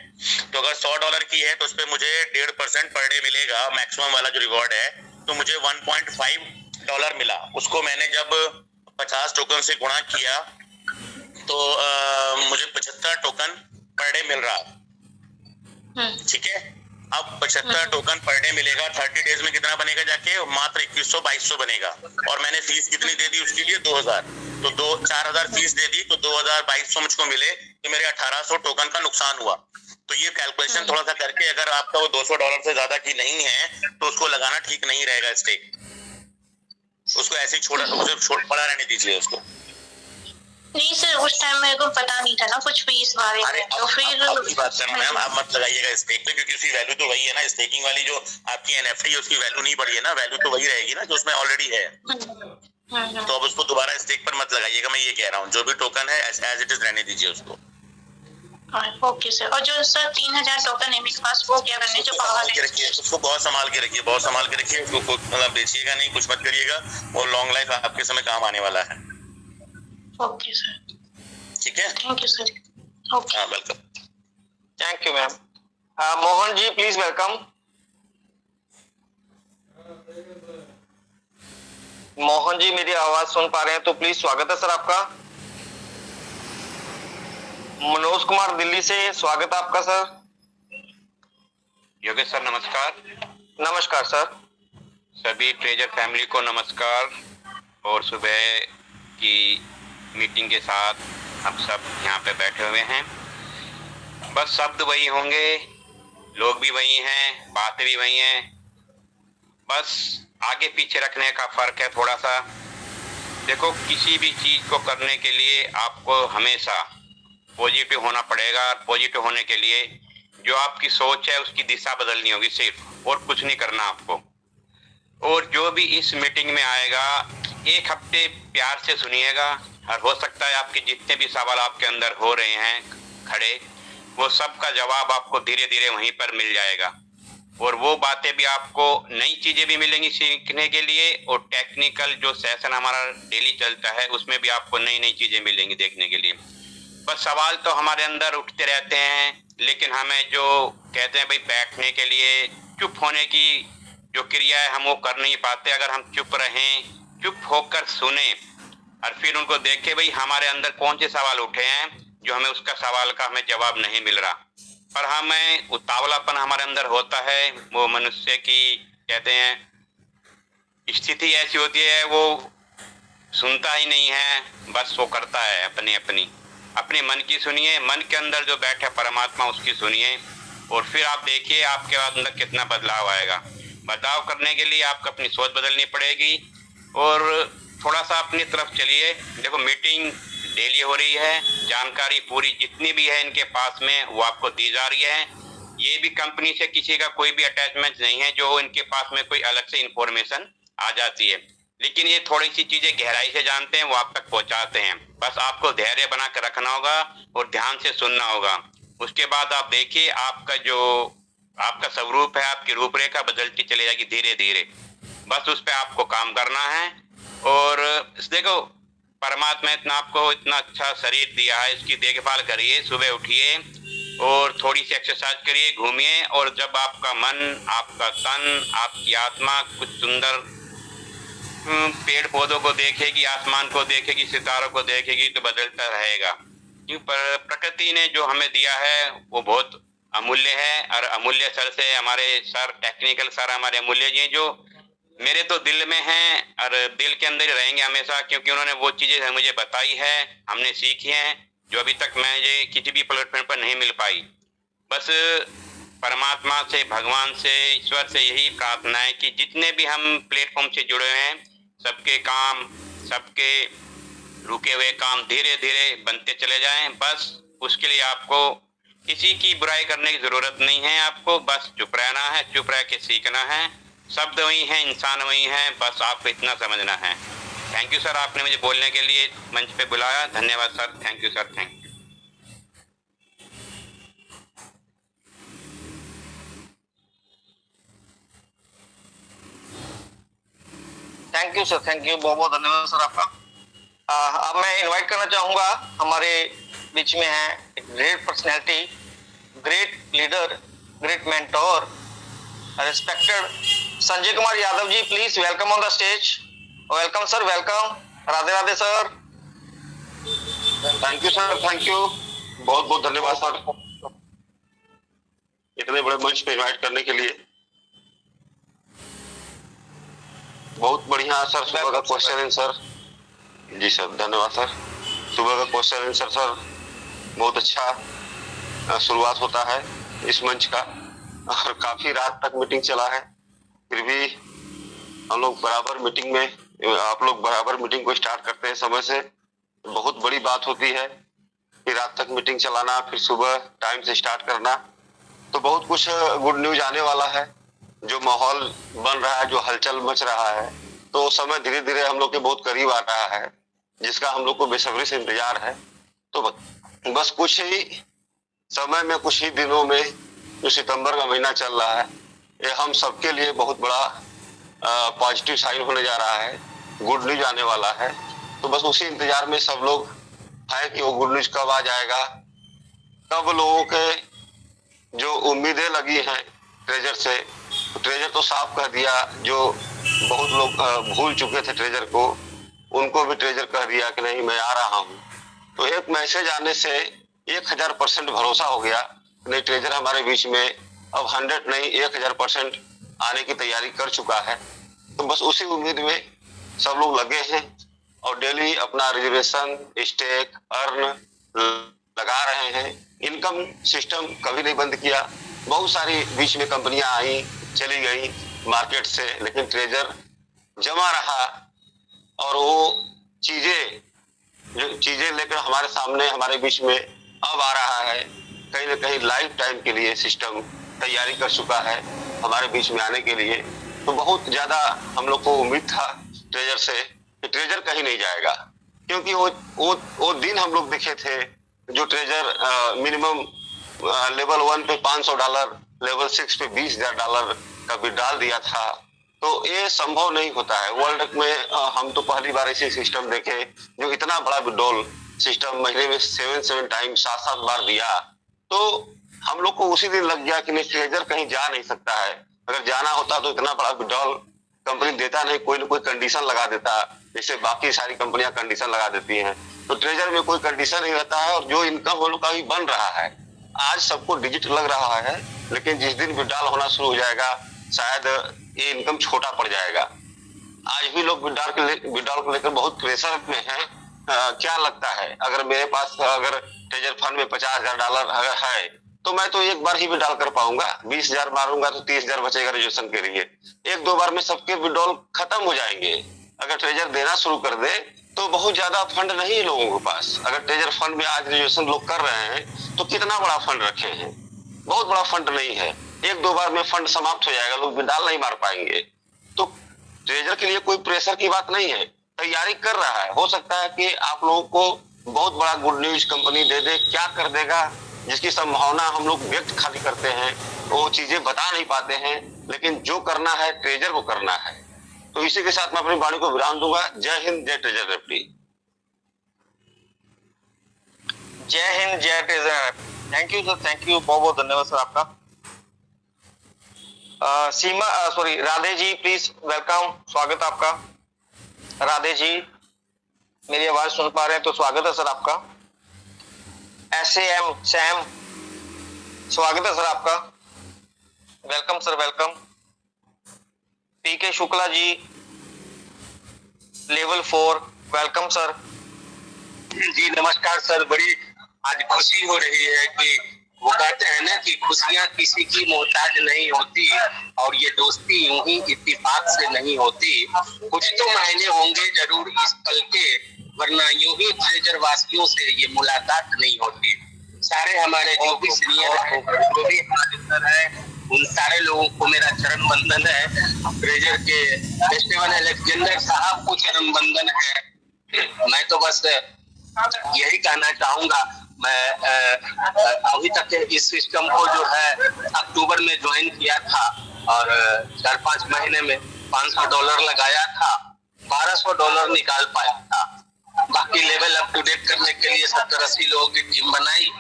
तो अगर $100 की है तो उस पर मुझे 1.5% पर डे मिलेगा, मैक्सिमम वाला जो रिवॉर्ड है, तो मुझे $1.5 मिला। उसको मैंने जब 50 टोकन से गुणा किया तो मुझे 75 टोकन पर डे मिल रहा, ठीक है। अब 75 टोकन पर डे मिलेगा, 30 डेज में कितना बनेगा जाके? मात्र 2100-2200 बनेगा, और मैंने फीस कितनी दे दी उसके लिए? 2,000, तो 4,000 फीस दे दी, तो 2,000-2200 मुझको मिले, तो मेरे 1,800 टोकन का नुकसान हुआ। तो ये कैलकुलेशन थोड़ा सा करके, अगर आपका वो $200 से ज्यादा की नहीं है तो उसको लगाना ठीक नहीं रहेगा स्टेक, उसको ऐसे ही पड़ा रहने दीजिए उसको। नहीं सर उस टाइम मेरे को पता नहीं था ना कुछ भी इस बारे में, तो फिर आपकी बात करना मैम, आप मत लगाइएगा स्टेक पे, क्योंकि उसकी वैल्यू तो वही है ना, स्टेकिंग वाली जो आपकी एनएफटी है उसकी वैल्यू नहीं बढ़ी है ना, वैल्यू तो वही रहेगी ना जो उसमें ऑलरेडी है। तो अब उसको दोबारा स्टेक पर मत लगाइएगा, मैं ये कह रहा हूँ, जो भी टोकन है एज इट इज रहने दीजिए उसको। ओके सर, और जो सर 3,000 टोकन है मेरे पास, वो क्या करने? जो पावर है रखिए उसको बहुत संभाल के रखिए, बहुत संभाल के रखिए उसको, मतलब बेचिएगा नहीं, कुछ मत करिएगा, और लॉन्ग लाइफ आपके समय काम आने वाला है। ओके सर, ठीक है, थैंक यू सर। ओके हाँ welcome. Thank you ma'am. Mohan ji please welcome. Mohan ji मेरी आवाज सुन पा रहे हैं तो प्लीज स्वागत है सर आपका। मनोज कुमार दिल्ली से स्वागत है आपका सर। योगेश सर नमस्कार। नमस्कार सर। सभी ट्रेजर फैमिली को नमस्कार। और सुबह की मीटिंग के साथ हम सब यहाँ पे बैठे हुए हैं, बस शब्द वही होंगे, लोग भी वही हैं, बातें भी वही हैं, बस आगे पीछे रखने का फर्क है थोड़ा सा। देखो किसी भी चीज को करने के लिए आपको हमेशा पॉजिटिव होना पड़ेगा, और पॉजिटिव होने के लिए जो आपकी सोच है उसकी दिशा बदलनी होगी सिर्फ, और कुछ नहीं करना आपको। और जो भी इस मीटिंग में आएगा 1 हफ्ते प्यार से सुनिएगा, और हो सकता है आपके जितने भी सवाल आपके अंदर हो रहे हैं खड़े, वो सब का जवाब आपको धीरे धीरे वहीं पर मिल जाएगा। और वो बातें भी आपको, नई चीजें भी मिलेंगी सीखने के लिए, और टेक्निकल जो सेशन हमारा डेली चलता है उसमें भी आपको नई नई चीजें मिलेंगी देखने के लिए। बस सवाल तो हमारे अंदर उठते रहते हैं, लेकिन हमें जो कहते हैं भाई बैठने के लिए चुप होने की जो क्रिया है हम वो कर नहीं पाते। अगर हम चुप रहें, चुप होकर सुने, और फिर उनको देखें भाई हमारे अंदर कौन से सवाल उठे हैं जो हमें उसका सवाल का हमें जवाब नहीं मिल रहा, पर हमें उतावलापन हमारे अंदर होता है। वो मनुष्य की कहते हैं स्थिति ऐसी होती है, वो सुनता ही नहीं है, बस वो करता है अपने मन की सुनिए, मन के अंदर जो बैठे परमात्मा उसकी सुनिए, और फिर आप देखिए आपके अंदर कितना बदलाव आएगा। बदलाव करने के लिए आपको अपनी सोच बदलनी पड़ेगी, और थोड़ा सा अपनी तरफ चलिए। देखो मीटिंग डेली हो रही है। जानकारी पूरी जितनी भी है इनके पास में वो आपको दी जा रही है। ये भी कंपनी से किसी का कोई भी अटैचमेंट नहीं है जो इनके पास में कोई अलग से इंफॉर्मेशन आ जाती है, लेकिन ये थोड़ी सी चीजें गहराई से जानते हैं, वो आप तक पहुंचाते हैं। बस आपको धैर्य बना कर रखना होगा और ध्यान से सुनना होगा। उसके बाद आप देखिए आपका स्वरूप है, आपकी रूपरेखा बदलती चली जाएगी धीरे धीरे। बस उस पर आपको काम करना है। और देखो, परमात्मा इतना आपको इतना अच्छा शरीर दिया है, इसकी देखभाल करिए, सुबह उठिए और थोड़ी सी एक्सरसाइज करिए, घूमिए। और जब आपका मन, आपका तन, आपकी आत्मा कुछ सुंदर पेड़ पौधों को देखेगी, आसमान को देखेगी, सितारों को देखेगी, तो बदलता रहेगा। क्यों? प्रकृति ने जो हमें दिया है वो बहुत अमूल्य है। और अमूल्य सर से हमारे सर, टेक्निकल सर हमारे अमूल्य जी, जो मेरे तो दिल में हैं और दिल के अंदर ही रहेंगे हमेशा, क्योंकि उन्होंने वो चीजें मुझे बताई है, हमने सीखी हैं, जो अभी तक मैं ये किसी भी प्लेटफॉर्म पर नहीं मिल पाई। बस परमात्मा से, भगवान से, ईश्वर से यही प्रार्थना है कि जितने भी हम प्लेटफॉर्म से जुड़े हैं, सबके काम, सबके रुके हुए काम धीरे धीरे बनते चले जाएं। बस उसके लिए आपको किसी की बुराई करने की जरूरत नहीं है, आपको बस चुप रहना है, चुप रह के सीखना है। शब्द वही हैं, इंसान वही हैं, बस आपको इतना समझना है। थैंक यू सर, आपने मुझे बोलने के लिए मंच पे बुलाया। धन्यवाद sir, thank you sir, thank you. Thank you sir, thank you, बहुत बहुत धन्यवाद सर आपका। अब मैं इनवाइट करना चाहूंगा, हमारे बीच में है एक great personality, great leader, great mentor, respected Sanjay Kumar Yadav ji. Please welcome on the stage. Welcome sir, welcome. Radhe Radhe sir. Thank you sir, thank you, बहुत बहुत धन्यवाद सर इतने बड़े मंच पे इनवाइट करने के लिए। बहुत बढ़िया सर, सुबह का क्वेश्चन आंसर। जी सर, धन्यवाद सर। सुबह का क्वेश्चन आंसर सर बहुत अच्छा शुरुआत होता है इस मंच का, और काफी रात तक मीटिंग चला है, फिर भी हम लोग बराबर मीटिंग में, आप लोग बराबर मीटिंग को स्टार्ट करते हैं समय से। बहुत बड़ी बात होती है कि रात तक मीटिंग चलाना, फिर सुबह टाइम से स्टार्ट करना। तो बहुत कुछ गुड न्यूज आने वाला है, जो माहौल बन रहा है, जो हलचल मच रहा है, तो समय धीरे धीरे हम लोग के बहुत करीब आ रहा है, जिसका हम लोग को बेसब्री से इंतजार है। तो बस कुछ ही समय में, कुछ ही दिनों में, जो सितंबर का महीना चल रहा है, ये हम सबके लिए बहुत बड़ा पॉजिटिव साइन होने जा रहा है, गुड न्यूज आने वाला है। तो बस उसी इंतजार में सब लोग है कि वो गुड न्यूज कब आ जाएगा, कब लोगों के जो उम्मीदें लगी हैं ट्रेजर से, तो ट्रेजर तो साफ कह दिया, जो बहुत लोग भूल चुके थे ट्रेजर को, उनको भी ट्रेजर कह दिया कि नहीं मैं आ रहा हूँ। तो एक मैसेज आने से 1000% भरोसा हो गया, नहीं ट्रेजर हमारे बीच में अब 100 नहीं 1000% आने की तैयारी कर चुका है। तो बस उसी उम्मीद में सब लोग लगे हैं और डेली अपना रिजर्वेशन, स्टेक, अर्न लगा रहे हैं। इनकम सिस्टम कभी नहीं बंद किया। बहुत सारी बीच में कंपनियां आई चली गई मार्केट से, लेकिन ट्रेजर जमा रहा और वो चीजें लेकर हमारे सामने, हमारे बीच में अब आ रहा है। कहीं ना कहीं लाइफ टाइम के लिए सिस्टम तैयारी कर चुका है हमारे बीच में आने के लिए। तो बहुत ज्यादा हम लोग को उम्मीद था ट्रेजर से कि ट्रेजर कहीं नहीं जाएगा, क्योंकि वो दिन हम लोग देखे थे जो ट्रेजर मिनिमम लेवल 1 पे $500, लेवल 6 पे $20,000 का भी डाल दिया था। तो ये संभव नहीं होता है वर्ल्ड में। हम तो पहली बार ऐसे सिस्टम देखे जो इतना बड़ा विड्रॉल सिस्टम महीने में 7 टाइम 7 बार दिया। तो हम लोग को उसी दिन लग गया कि नहीं ट्रेजर कहीं जा नहीं सकता है। अगर जाना होता तो इतना बड़ा विड्रॉल कंपनी देता नहीं, कोई ना कोई कंडीशन लगा देता, जैसे बाकी सारी कंपनियां कंडीशन लगा देती हैं। तो ट्रेजर में कोई कंडीशन नहीं रहता है, और जो इनकम हम लोग का भी बन रहा है, आज सबको डिजिट लग रहा है, लेकिन जिस दिन विड्रॉल होना शुरू हो जाएगा शायद ये इनकम छोटा पड़ जाएगा। आज भी लोग विड्रॉल को लेकर बहुत प्रेशर में है। क्या लगता है, अगर मेरे पास अगर ट्रेजर फंड में $50,000 अगर है तो मैं तो एक बार ही विड्रॉल कर पाऊंगा। 20,000 मारूंगा तो 30,000 बचेगा रिजर्वेशन के लिए। 1-2 बार में सबके विड्रॉल खत्म हो जाएंगे। अगर ट्रेजर देना शुरू कर दे तो बहुत ज्यादा फंड नहीं है लोगों के पास। अगर ट्रेजर फंड में आज ग्रेजुएशन लोग कर रहे हैं तो कितना बड़ा फंड रखे हैं, बहुत बड़ा फंड नहीं है। एक दो बार में फंड समाप्त हो जाएगा, लोग विड्रॉल नहीं मार पाएंगे। तो ट्रेजर के लिए कोई प्रेशर की बात नहीं है, तैयारी कर रहा है। हो सकता है कि आप लोगों को बहुत बड़ा गुड न्यूज कंपनी दे दे, क्या कर देगा जिसकी संभावना हम लोग व्यक्त खाली करते हैं, वो चीजें बता नहीं पाते हैं, लेकिन जो करना है ट्रेजर को करना है। तो इसी के साथ मैं अपनी वाणी को विराम दूंगा। जय हिंद, जय ट्रेजर एफडी। जय हिंद, जय treasure. Thank you sir, thank you, बहुत बहुत धन्यवाद सर आपका। राधे जी प्लीज वेलकम, स्वागत आपका। राधे जी मेरी आवाज सुन पा रहे हैं तो स्वागत है सर आपका। SAM सैम स्वागत है सर आपका, welcome sir, welcome. PK Shukla ji level 4 welcome sir. जी नमस्कार सर। बड़ी आज खुशी हो रही है कि वो कहते हैं ना कि खुशियां किसी की मोहताज नहीं होती, और ये दोस्ती यूं ही इत्तेफाक से नहीं होती। कुछ तो मायने होंगे जरूर इस पल के, वरना यूं ही ट्रेजर वासियों से ये मुलाकात नहीं होती। सारे हमारे जो भी सीनियर हैं, जो भी हमारे सर हैं, उन सारे लोगों को मेरा चरण बंदन है। ट्रेजर के फेस्टिवल अलेक्जेंडर साहब को चरण बंदन है। मैं तो बस यही कहना चाहूंगा, मैं अभी तक इस सिस्टम को जो है अक्टूबर में ज्वाइन किया था, और 4-5 महीने में $500 लगाया था, $1200 निकाल पाया था। बाकी लेवल अप टू डेट करने के लिए 70-80 लोगों की टीम बनाई,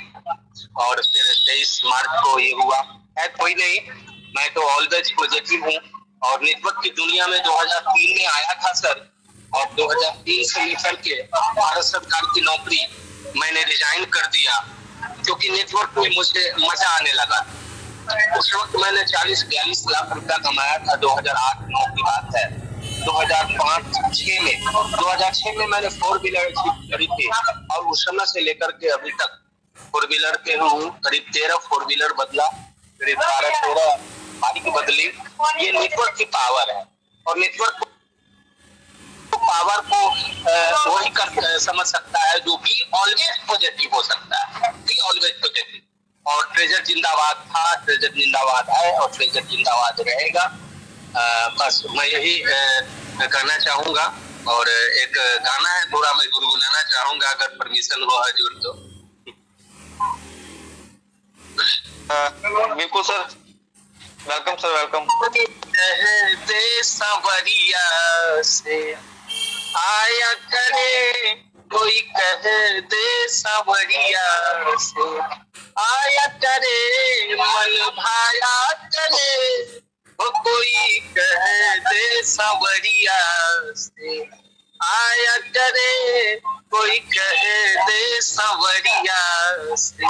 और फिर 23 मार्च को ये हुआ है। कोई नहीं, मैं तो ऑलवेज पॉजिटिव हूँ। और नेटवर्क की दुनिया में 2003 में आया था सर, और 2003 से लेकर के भारत सरकार की नौकरी मैंने रिजाइन कर दिया, क्योंकि नेटवर्क में मुझे मजा आने लगा। उस वक्त मैंने 40-42 लाख रुपया कमाया था। 2008-9 की बात है। 2006 में मैंने 4 व्हीलर खरीदी थी, और उस समय से लेकर के अभी तक 4 व्हीलर पे हूँ। करीब 13 4 व्हीलर बदला, करीब 12-13 बाइक बदली। ये नेटवर्क की पावर है, और नेटवर्क पावर को वही कर समझ सकता है जो भी ऑलवेज पॉजिटिव हो सकता है, भी ऑलवेज पॉजिटिव। और ट्रेजर जिंदाबाद था, ट्रेजर जिंदाबाद है, और ट्रेजर जिंदाबाद रहेगा। बस मैं यही कहना चाहूंगा। और एक गाना है, थोड़ा मैं गुनगुनाना चाहूंगा, अगर परमिशन हो हजूर तो। बिल्कुल सर, वेलकम सर, वेलकम। दे सवरिया से आया करे, कोई कह दे सवरिया से आया करे, मन भाया करे, वो कोई कह दे सवरिया से आया करे, कोई कह दे सवरिया से।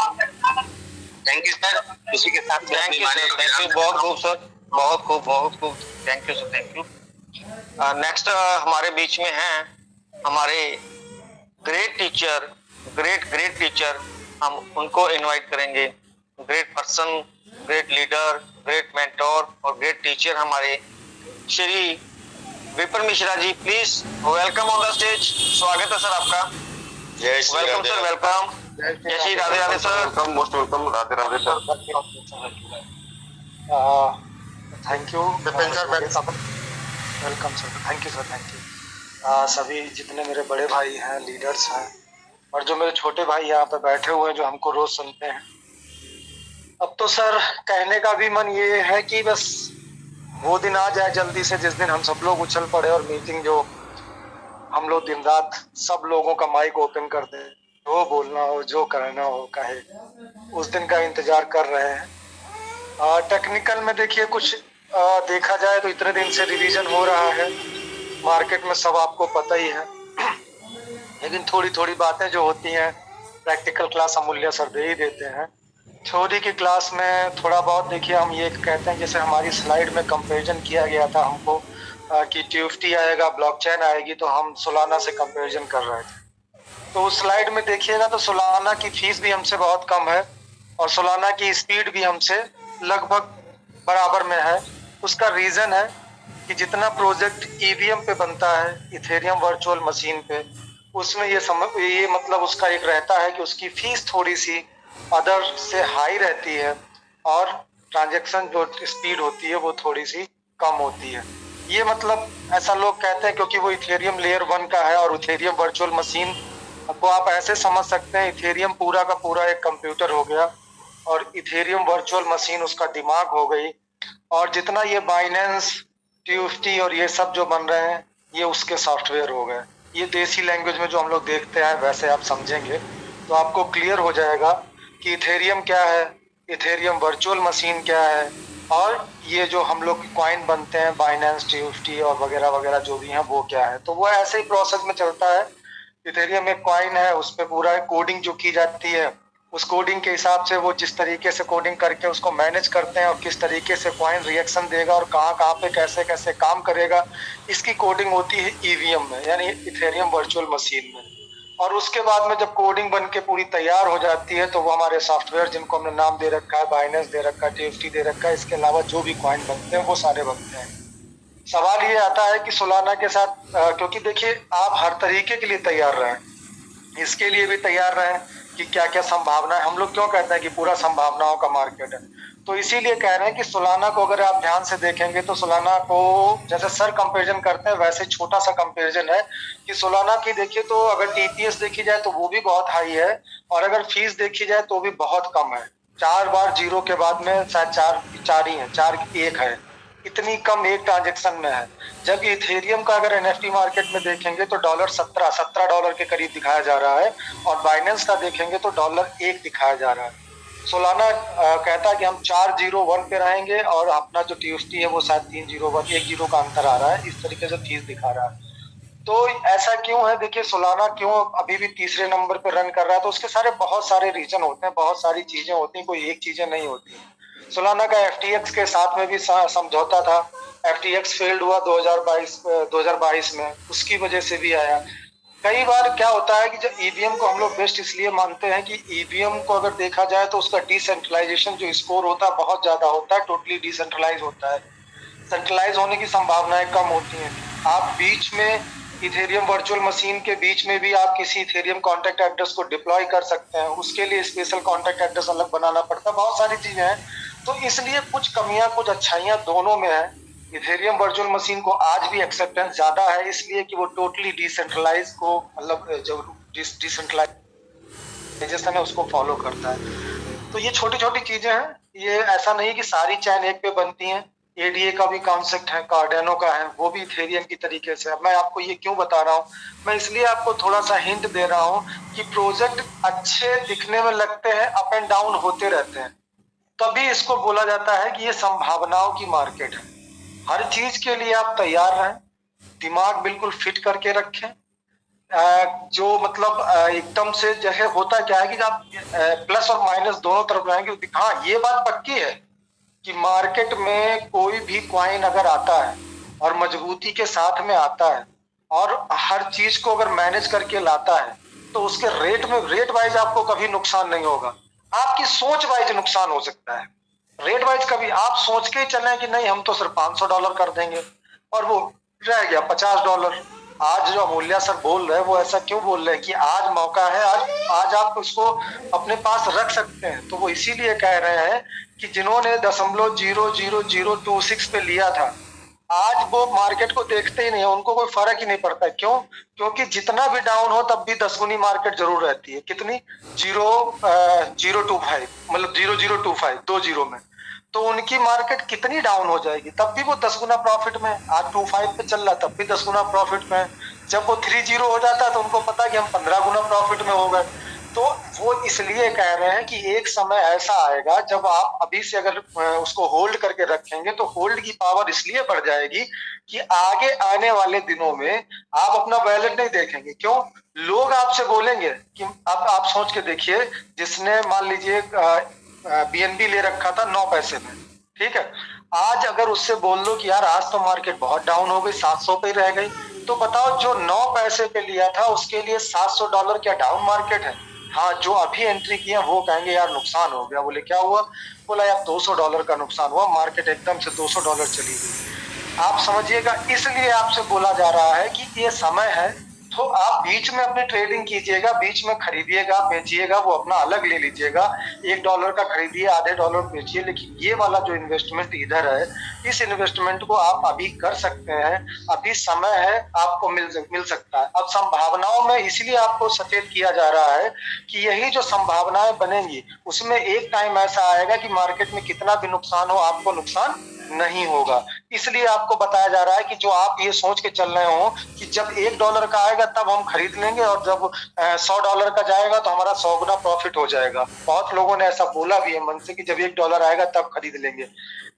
थैंक यू सर, किसी के साथ थैंक यू सर, बहुत खूब सर, बहुत खूब, बहुत खूब। Thank you sir, thank you. Next हमारे बीच में हैं हमारे ग्रेट टीचर, ग्रेट टीचर, हम उनको इनवाइट करेंगे। Great person, great leader, great mentor और ग्रेट टीचर हमारे Shri Vipin Mishra ji, please welcome on the stage. स्वागत है सर आपका। जय Shri welcome Radhe. Sir, welcome. जय Shri Radhe Radhe sir. Welcome, most welcome, Radhe Radhe sir. Thank you Vipin sir, welcome sir, thank you sir, thank you. सभी जितने मेरे बड़े भाई हैं, लीडर्स हैं, और जो मेरे छोटे भाई यहाँ पे बैठे हुए हैं जो हमको रोज सुनते हैं। अब तो सर कहने का भी मन ये है कि बस वो दिन आ जाए जल्दी से जिस दिन हम सब लोग उछल पड़े और मीटिंग जो हम लोग दिन रात सब लोगों का माइक ओपन कर दे, जो बोलना हो, जो करना हो कहे, उस दिन का इंतजार कर रहे हैं। टेक्निकल में देखिए कुछ देखा जाए तो इतने दिन से रिवीजन हो रहा है मार्केट में, सब आपको पता ही है। लेकिन थोड़ी थोड़ी बातें जो होती हैं, प्रैक्टिकल क्लास अमूल्य सर दे ही देते हैं। थ्योरी की क्लास में थोड़ा बहुत देखिए हम ये कहते हैं, जैसे हमारी स्लाइड में कंपैरिजन किया गया था हमको कि TFT आएगा, ब्लॉकचेन आएगी, तो हम सोलाना से कंपैरिजन कर रहे थे। तो उस स्लाइड में देखिएगा तो सोलाना की फीस भी हमसे बहुत कम है, और सोलाना की स्पीड भी हमसे लगभग बराबर में है। उसका रीज़न है कि जितना प्रोजेक्ट EVM पे बनता है, इथेरियम वर्चुअल मशीन पे, उसमें ये मतलब उसका एक रहता है कि उसकी फीस थोड़ी सी अदर से हाई रहती है और ट्रांजैक्शन जो स्पीड होती है वो थोड़ी सी कम होती है। ये मतलब ऐसा लोग कहते हैं क्योंकि वो इथेरियम लेयर 1 का है और इथेरियम वर्चुअल मशीन को आप ऐसे समझ सकते हैं, इथेरियम पूरा का पूरा एक कंप्यूटर हो गया और इथेरियम वर्चुअल मशीन उसका दिमाग हो गई, और जितना ये बाइनेंस, TUFT और ये सब जो बन रहे हैं ये उसके सॉफ्टवेयर हो गए। ये देसी लैंग्वेज में जो हम लोग देखते हैं वैसे आप समझेंगे तो आपको क्लियर हो जाएगा कि इथेरियम क्या है, इथेरियम वर्चुअल मशीन क्या है, और ये जो हम लोग कॉइन बनते हैं बाइनेंस, TUFT और वगैरह वगैरह जो भी हैं वो क्या है। तो वो ऐसे ही प्रोसेस में चलता है। इथेरियम एक कॉइन है, उस पर पूरा कोडिंग जो की जाती है उस कोडिंग के हिसाब से वो जिस तरीके से कोडिंग करके उसको मैनेज करते हैं और किस तरीके से कॉइन रिएक्शन देगा और कहाँ पे कैसे कैसे काम करेगा, इसकी कोडिंग होती है EVM में, यानी इथेरियम वर्चुअल मशीन में। और उसके बाद में जब कोडिंग बन के पूरी तैयार हो जाती है तो वो हमारे सॉफ्टवेयर जिनको हमने नाम दे रखा है, बाइनेंस दे रखा है, TUFT दे रखा है, इसके अलावा जो भी कॉइन बनते हैं वो सारे बनते हैं। सवाल ये आता है कि सोलाना के साथ क्योंकि देखिए आप हर तरीके के लिए तैयार रहें, इसके लिए भी तैयार रहें कि क्या क्या संभावना है। हम लोग क्यों कहते हैं कि पूरा संभावनाओं का मार्केट है, तो इसीलिए कह रहे हैं कि सोलाना को अगर आप ध्यान से देखेंगे तो सोलाना को जैसे सर कंपैरिजन करते हैं वैसे छोटा सा कंपैरिजन है कि सोलाना की देखिए तो अगर TPS देखी जाए तो वो भी बहुत हाई है और अगर फीस देखी जाए तो भी बहुत कम है। 4 बार जीरो के बाद में शायद 4 ही है, 4 1 है, इतनी कम एक ट्रांजेक्शन में है। जबकि इथेरियम का अगर NFT मार्केट में देखेंगे तो $17 के करीब दिखाया जा रहा है और बाइनेंस का देखेंगे तो $1 दिखाया जा रहा है। सोलाना कहता है कि हम 401 पे रहेंगे और अपना जो TUFT है वो शायद 301, 1 जीरो का अंतर आ रहा है, इस तरीके से फीस दिखा रहा है। तो ऐसा क्यों है, देखिए सोलाना क्यों अभी भी तीसरे नंबर पे रन कर रहा है, तो उसके सारे बहुत सारे रीजन होते हैं, बहुत सारी चीजें होती हैं, कोई एक चीजें नहीं होती। सोलाना का FTX के साथ में भी समझौता था, FTX फेल्ड हुआ 2022 में, उसकी वजह से भी आया। कई बार क्या होता है कि जब EVM को हम लोग बेस्ट इसलिए मानते हैं कि EVM को अगर देखा जाए तो उसका डिसेंट्रलाइजेशन जो स्कोर होता है बहुत ज्यादा होता है, टोटली डिसेंट्रलाइज होता है, सेंट्रलाइज होने की संभावनाएं कम होती हैं। आप बीच में इथेरियम वर्चुअल मशीन के बीच में भी आप किसी इथेरियम कॉन्टैक्ट एड्रेस को डिप्लॉय कर सकते हैं, उसके लिए स्पेशल कॉन्टैक्ट एड्रेस अलग बनाना पड़ता है, बहुत सारी चीजें हैं। तो इसलिए कुछ कमियां कुछ अच्छाइयां दोनों में है। इथेरियम वर्चुअल मशीन को आज भी एक्सेप्टेंस ज्यादा है इसलिए कि वो टोटली डिसेंट्रलाइज को मतलब जो डिसेंट्रलाइजेशन है उसको फॉलो करता है। तो ये छोटी छोटी चीजें हैं, ये ऐसा नहीं कि सारी चैन एक पे बनती हैं। ADA का भी कॉन्सेप्ट है, कार्डेनो का है, वो भी इथेरियम की तरीके से। अब मैं आपको ये क्यों बता रहा हूँ, मैं इसलिए आपको थोड़ा सा हिंट दे रहा हूँ कि प्रोजेक्ट अच्छे दिखने में लगते हैं, अप एंड डाउन होते रहते हैं, तभी इसको बोला जाता है कि ये संभावनाओं की मार्केट है। हर चीज के लिए आप तैयार रहें, दिमाग बिल्कुल फिट करके रखें। जो मतलब एकदम से जैसे होता क्या है कि आप प्लस और माइनस दोनों तरफ रहेंगे। हाँ, ये बात पक्की है कि मार्केट में कोई भी कॉइन अगर आता है और मजबूती के साथ में आता है और हर चीज को अगर मैनेज करके लाता है तो उसके रेट वाइज आपको कभी नुकसान नहीं होगा, आपकी सोच वाइज नुकसान हो सकता है। रेट वाइज कभी आप सोच के ही चलें कि नहीं हम तो सिर्फ $500 कर देंगे और वो रह गया $50। आज जो अमूल्या सर बोल रहे हैं वो ऐसा क्यों बोल रहे हैं कि आज मौका है, आज आप उसको अपने पास रख सकते हैं। तो वो इसीलिए कह रहे हैं कि जिन्होंने 0.00026 पे लिया था आज वो मार्केट को देखते ही नहीं है, उनको कोई फर्क ही नहीं पड़ता। क्यों? क्योंकि जितना भी डाउन हो तब भी 10 गुनी मार्केट जरूर रहती है। कितनी? 0.025 मतलब 0.025 2 जीरो में, तो उनकी मार्केट कितनी डाउन हो जाएगी तब भी वो 10 गुना प्रॉफिट में। आज 25 पे चल रहा तब भी 10 गुना प्रॉफिट में। जब वो 30 हो जाता है तो उनको पता है कि हम 15 गुना प्रॉफिट में हो गए। तो वो इसलिए कह रहे हैं कि एक समय ऐसा आएगा जब आप अभी से अगर उसको होल्ड करके रखेंगे तो होल्ड की पावर इसलिए बढ़ जाएगी कि आगे आने वाले दिनों में आप अपना वैलेट नहीं देखेंगे। क्यों? लोग आपसे बोलेंगे कि अब आप सोच के देखिए, जिसने मान लीजिए BNB ले रखा था 9 पैसे में, ठीक है, आज अगर उससे बोल दो कि यार आज तो मार्केट बहुत डाउन हो गई, 700 पे रह गई, तो बताओ जो 9 पैसे पे लिया था उसके लिए $700 क्या डाउन मार्केट है? हाँ, जो अभी एंट्री किया वो कहेंगे यार नुकसान हो गया। बोले क्या हुआ? बोला यार $200 का नुकसान हुआ, मार्केट एकदम से $200 चली गई। आप समझिएगा, इसलिए आपसे बोला जा रहा है कि ये समय है, तो आप बीच में अपनी ट्रेडिंग कीजिएगा, बीच में खरीदिएगा बेचिएगा, वो अपना अलग ले लीजिएगा। $1 का खरीदिए, आधे डॉलर बेचिए। लेकिन ये वाला जो इन्वेस्टमेंट इधर है, इस इन्वेस्टमेंट को आप अभी कर सकते हैं, अभी समय है, आपको मिल सकता है। अब संभावनाओं में इसलिए आपको सचेत किया जा रहा है कि यही जो संभावनाएं बनेंगी उसमें एक टाइम ऐसा आएगा कि मार्केट में कितना भी नुकसान हो आपको नुकसान नहीं होगा। इसलिए आपको बताया जा रहा है कि जो आप ये सोच के चल रहे हो कि जब $1 का आएगा तब हम खरीद लेंगे और जब $100 का जाएगा तो हमारा 100 गुना प्रॉफिट हो जाएगा। बहुत लोगों ने ऐसा बोला भी है मन से कि जब $1 आएगा तब खरीद लेंगे।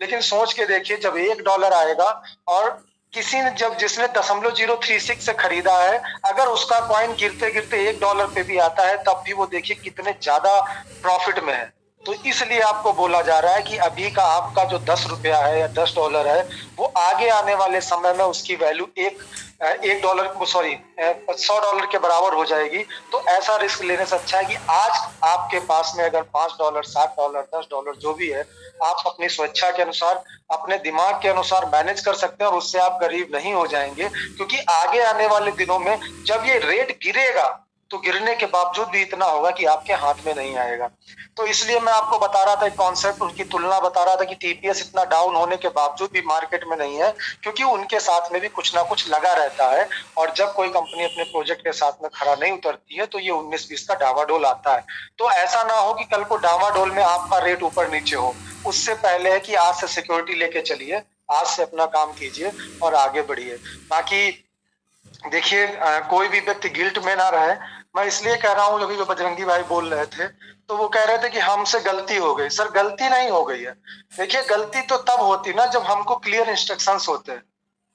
लेकिन सोच के देखिए, जब $1 आएगा और किसी ने जिसने 0.036 से खरीदा है, अगर उसका कॉइन गिरते गिरते $1 पे भी आता है तब भी वो देखिए कितने ज्यादा प्रॉफिट में है। तो इसलिए आपको बोला जा रहा है कि अभी का आपका जो $10 है या $10 है, वो आगे आने वाले समय में उसकी वैल्यू $100 के बराबर हो जाएगी। तो ऐसा रिस्क लेने से अच्छा है कि आज आपके पास में अगर $5, $7, $10 जो भी है, आप अपनी स्वेच्छा के अनुसार, अपने दिमाग के अनुसार मैनेज कर सकते हैं और उससे आप गरीब नहीं हो जाएंगे। क्योंकि आगे आने वाले दिनों में जब ये रेट गिरेगा तो गिरने के बावजूद भी इतना होगा कि आपके हाथ में नहीं आएगा। तो इसलिए मैं आपको बता रहा था एक कॉन्सेप्ट, उनकी तुलना बता रहा था कि टीपीएस इतना डाउन होने के बावजूद भी मार्केट में नहीं है, क्योंकि उनके साथ में भी कुछ ना कुछ लगा रहता है। और जब कोई कंपनी अपने प्रोजेक्ट के साथ में खरा नहीं उतरती है तो ये 19-20 का डावाडोल आता है। तो ऐसा ना हो कि कल को डावाडोल में आपका रेट ऊपर नीचे हो। उससे पहले है कि आज से सिक्योरिटी लेके चलिए, आज से अपना काम कीजिए और आगे बढ़िए। बाकी देखिए, कोई भी व्यक्ति गिल्ट में ना रहे। मैं इसलिए कह रहा हूँ, अभी जो बजरंगी भाई बोल रहे थे तो वो कह रहे थे कि हमसे गलती हो गई। सर, गलती नहीं हो गई है। देखिए, गलती तो तब होती ना जब हमको क्लियर इंस्ट्रक्शंस होते हैं।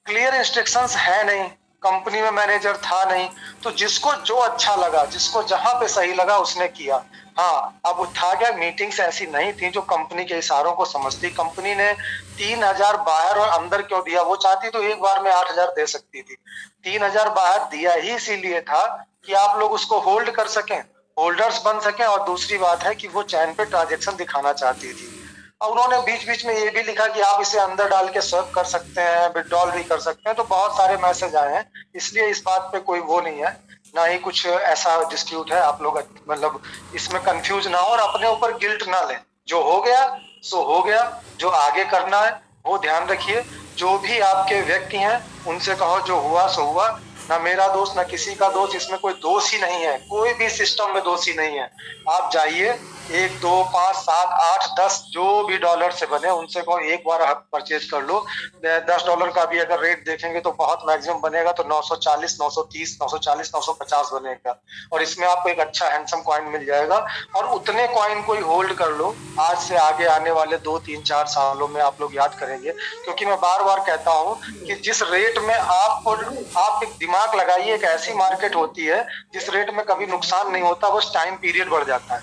क्लियर इंस्ट्रक्शंस है नहीं, कंपनी में मैनेजर था नहीं, तो जिसको जो अच्छा लगा, जिसको जहां पे सही लगा उसने किया। हाँ, अब था क्या, मीटिंग्स ऐसी नहीं थी जो कंपनी के इशारों को समझती। कंपनी ने 3000 बाहर और अंदर क्यों दिया? वो चाहती तो एक बार में 8000 दे सकती थी। 3000 बाहर दिया ही इसीलिए था कि आप लोग उसको होल्ड कर सकें, होल्डर्स बन सकें। और दूसरी बात है कि वो चैन पे ट्रांजेक्शन दिखाना चाहती थी। और उन्होंने बीच बीच में ये भी लिखा कि आप इसे अंदर डाल के स्वैप कर सकते हैं, विड्रॉल भी कर सकते हैं। तो बहुत सारे मैसेज आए हैं, इसलिए इस बात पे कोई वो नहीं है, ना ही कुछ ऐसा डिस्प्यूट है। आप लोग मतलब इसमें कंफ्यूज ना हो और अपने ऊपर गिल्ट ना लें। जो हो गया सो हो गया, जो आगे करना है वो ध्यान रखिए। जो भी आपके व्यक्ति हैं उनसे कहो जो हुआ सो हुआ, ना मेरा दोस्त ना किसी का दोस्त, इसमें कोई दोष ही नहीं है, कोई भी सिस्टम में दोषी नहीं है। आप जाइए 1, 2, 5, 7, 8, 10 जो भी डॉलर से बने उनसे कहो एक बार परचेज कर लो। $10 का भी अगर रेट देखेंगे तो बहुत मैक्सिमम बनेगा तो 940, 930, 940, 950 बनेगा। और इसमें आपको एक अच्छा हैंडसम कॉइन मिल जाएगा। और उतने कॉइन को ही होल्ड कर लो, आज से आगे आने वाले 2, 3, 4 सालों में आप लोग याद करेंगे। क्योंकि मैं बार बार कहता हूँ कि जिस रेट में आप एक दिमाग लगाइए, एक ऐसी मार्केट होती है जिस रेट में कभी नुकसान नहीं होता, बस टाइम पीरियड बढ़ जाता है।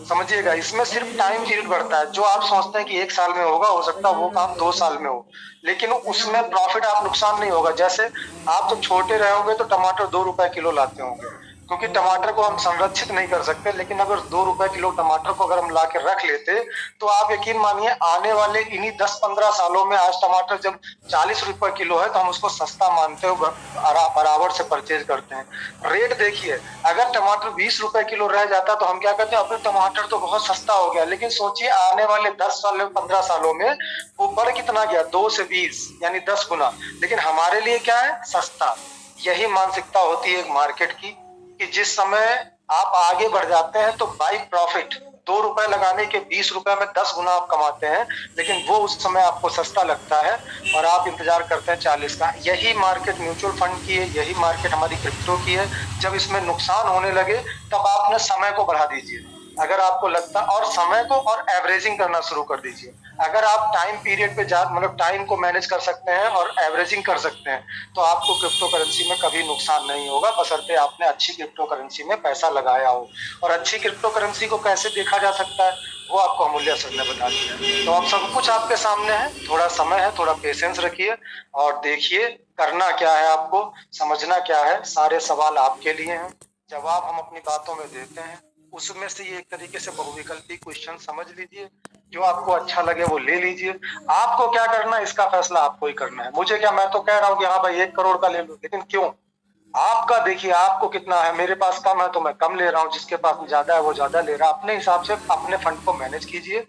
समझिएगा, इसमें सिर्फ टाइम पीरियड बढ़ता है। जो आप सोचते हैं कि 1 साल में होगा, हो सकता है वो काम 2 साल में हो, लेकिन उसमें प्रॉफिट आप नुकसान नहीं होगा। जैसे आप तो छोटे रहोगे तो टमाटर ₹2 किलो लाते होंगे, क्योंकि टमाटर को हम संरक्षित नहीं कर सकते। लेकिन अगर ₹2 किलो टमाटर को अगर हम ला के रख लेते तो आप यकीन मानिए आने वाले इन्हीं 10-15 सालों में, आज टमाटर जब ₹40 किलो है तो हम उसको सस्ता मानते हो, बराबर से परचेज करते हैं। रेट देखिए, अगर टमाटर ₹20 किलो रह जाता तो हम क्या कहते हैं, अब टमाटर तो बहुत सस्ता हो गया। लेकिन सोचिए आने वाले 10 साल 15 सालों में वो बढ़ कितना गया, 2 से 20 यानी 10 गुना। लेकिन हमारे लिए क्या है, सस्ता। यही मानसिकता होती है एक मार्केट की, कि जिस समय आप आगे बढ़ जाते हैं तो बाई प्रॉफिट ₹2 लगाने के ₹20 में 10 गुना आप कमाते हैं। लेकिन वो उस समय आपको सस्ता लगता है और आप इंतजार करते हैं 40 का। यही मार्केट म्यूचुअल फंड की है, यही मार्केट हमारी क्रिप्टो की है। जब इसमें नुकसान होने लगे तब आप अपने समय को बढ़ा दीजिए अगर आपको लगता, और समय को और एवरेजिंग करना शुरू कर दीजिए। अगर आप टाइम पीरियड पे मतलब टाइम को मैनेज कर सकते हैं और एवरेजिंग कर सकते हैं तो आपको क्रिप्टो करेंसी में कभी नुकसान नहीं होगा, बशर्ते आपने अच्छी क्रिप्टो करेंसी में पैसा लगाया हो। और अच्छी क्रिप्टो करेंसी को कैसे देखा जा सकता है वो आपको अमूल्य सर ने बता दिया। तो अब सब कुछ आपके सामने है, थोड़ा समय है, थोड़ा पेशेंस रखिए और देखिए करना क्या है, आपको समझना क्या है। सारे सवाल आपके लिए हैं, जवाब हम अपनी बातों में देते हैं। उसमें से ये एक तरीके से बहुविकल्पी क्वेश्चन समझ लीजिए, जो आपको अच्छा लगे वो ले लीजिए। आपको क्या करना है इसका फैसला आपको ही करना है। मुझे क्या, मैं तो कह रहा हूँ कि हाँ भाई 1 करोड़ का ले लो, लेकिन क्यों? आपका देखिए आपको कितना है, मेरे पास कम है तो मैं कम ले रहा हूँ, जिसके पास ज्यादा है वो ज्यादा ले रहा है। अपने हिसाब से अपने फंड को मैनेज कीजिए,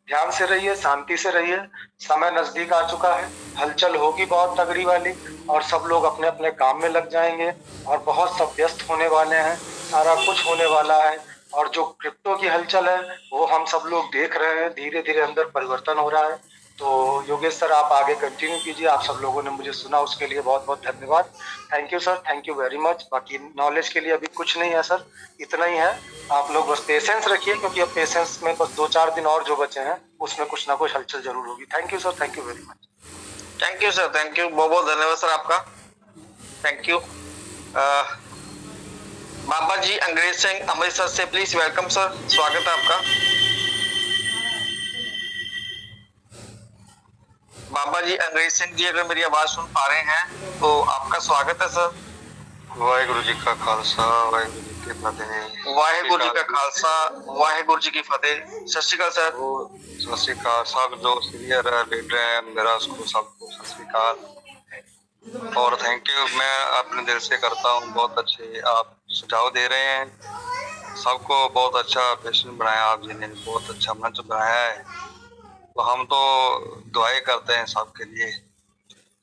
ध्यान से रहिए, शांति से रहिए। समय नजदीक आ चुका है, हलचल होगी बहुत तगड़ी वाली, और सब लोग अपने अपने काम में लग जाएंगे और बहुत सब व्यस्त होने वाले हैं, सारा कुछ होने वाला है। और जो क्रिप्टो की हलचल है वो हम सब लोग देख रहे हैं, धीरे धीरे अंदर परिवर्तन हो रहा है। तो योगेश सर आप आगे कंटिन्यू कीजिए, आप सब लोगों ने मुझे सुना उसके लिए बहुत बहुत धन्यवाद। Thank you sir, thank you very much. बाकी नॉलेज के लिए अभी कुछ नहीं है सर, इतना ही है। आप लोग बस पेशेंस रखिए, क्योंकि अब पेशेंस में बस 2-4 दिन और जो बचे हैं उसमें कुछ ना कुछ हलचल जरूर होगी। Thank you sir, thank you very much. Thank you sir, thank you, बहुत बहुत धन्यवाद सर आपका, थैंक यू। बाबा जी अंग्रेज सिंह अमृतसर से, प्लीज वेलकम सर, स्वागत है आपका। बाबा जी अंग्रेज सिंह जी अगर मेरी आवाज सुन पा रहे हैं तो आपका स्वागत है सर। वाहिगुरु जी का खालसा, वाहिगुरु जी की फतेह। वाहिगुरु जी का खालसा, वाहिगुरु जी की फतेह। सत श्री अकाल सर। सत श्री अकाल। सब जो सीनियर लीडर है मेरा, उसको सबको सत श्री अकाल और थैंक यू। मैं अपने दिल से करता हूँ, बहुत अच्छे आप सुझाव दे रहे हैं। सबको बहुत अच्छा पेशेंट बनाया आप जी ने, बहुत अच्छा मंच बनाया है। तो हम तो दुआएं करते हैं सबके लिए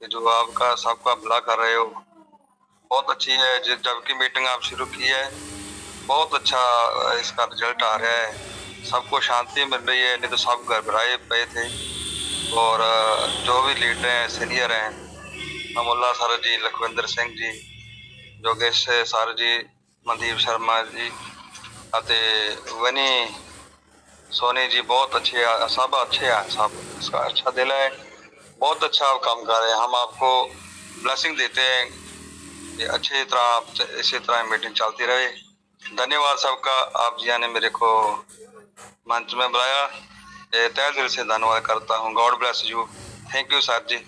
कि जो आपका सबका भला कर रहे हो, बहुत अच्छी है। जबकि मीटिंग आप शुरू की है, बहुत अच्छा इसका रिजल्ट आ रहा है, सबको शांति मिल रही है, नहीं तो सब घबराए पे थे। और जो भी लीडर हैं सीनियर हैं, अमुल्ला सर जी, लखविंदर सिंह जी, योगेश सर जी, मनदीप शर्मा जी, वनी सोनी जी, बहुत अच्छे, सब अच्छे हैं, सब इसका अच्छा दिल है, बहुत अच्छा आप काम कर रहे हैं। हम आपको ब्लेसिंग देते हैं कि अच्छी तरह इसी तरह मीटिंग चलती रहे। धन्यवाद सबका, आप जिया ने मेरे को मंच में बुलाया, तहे दिल से धन्यवाद करता हूँ। God bless you, thank you sir ji.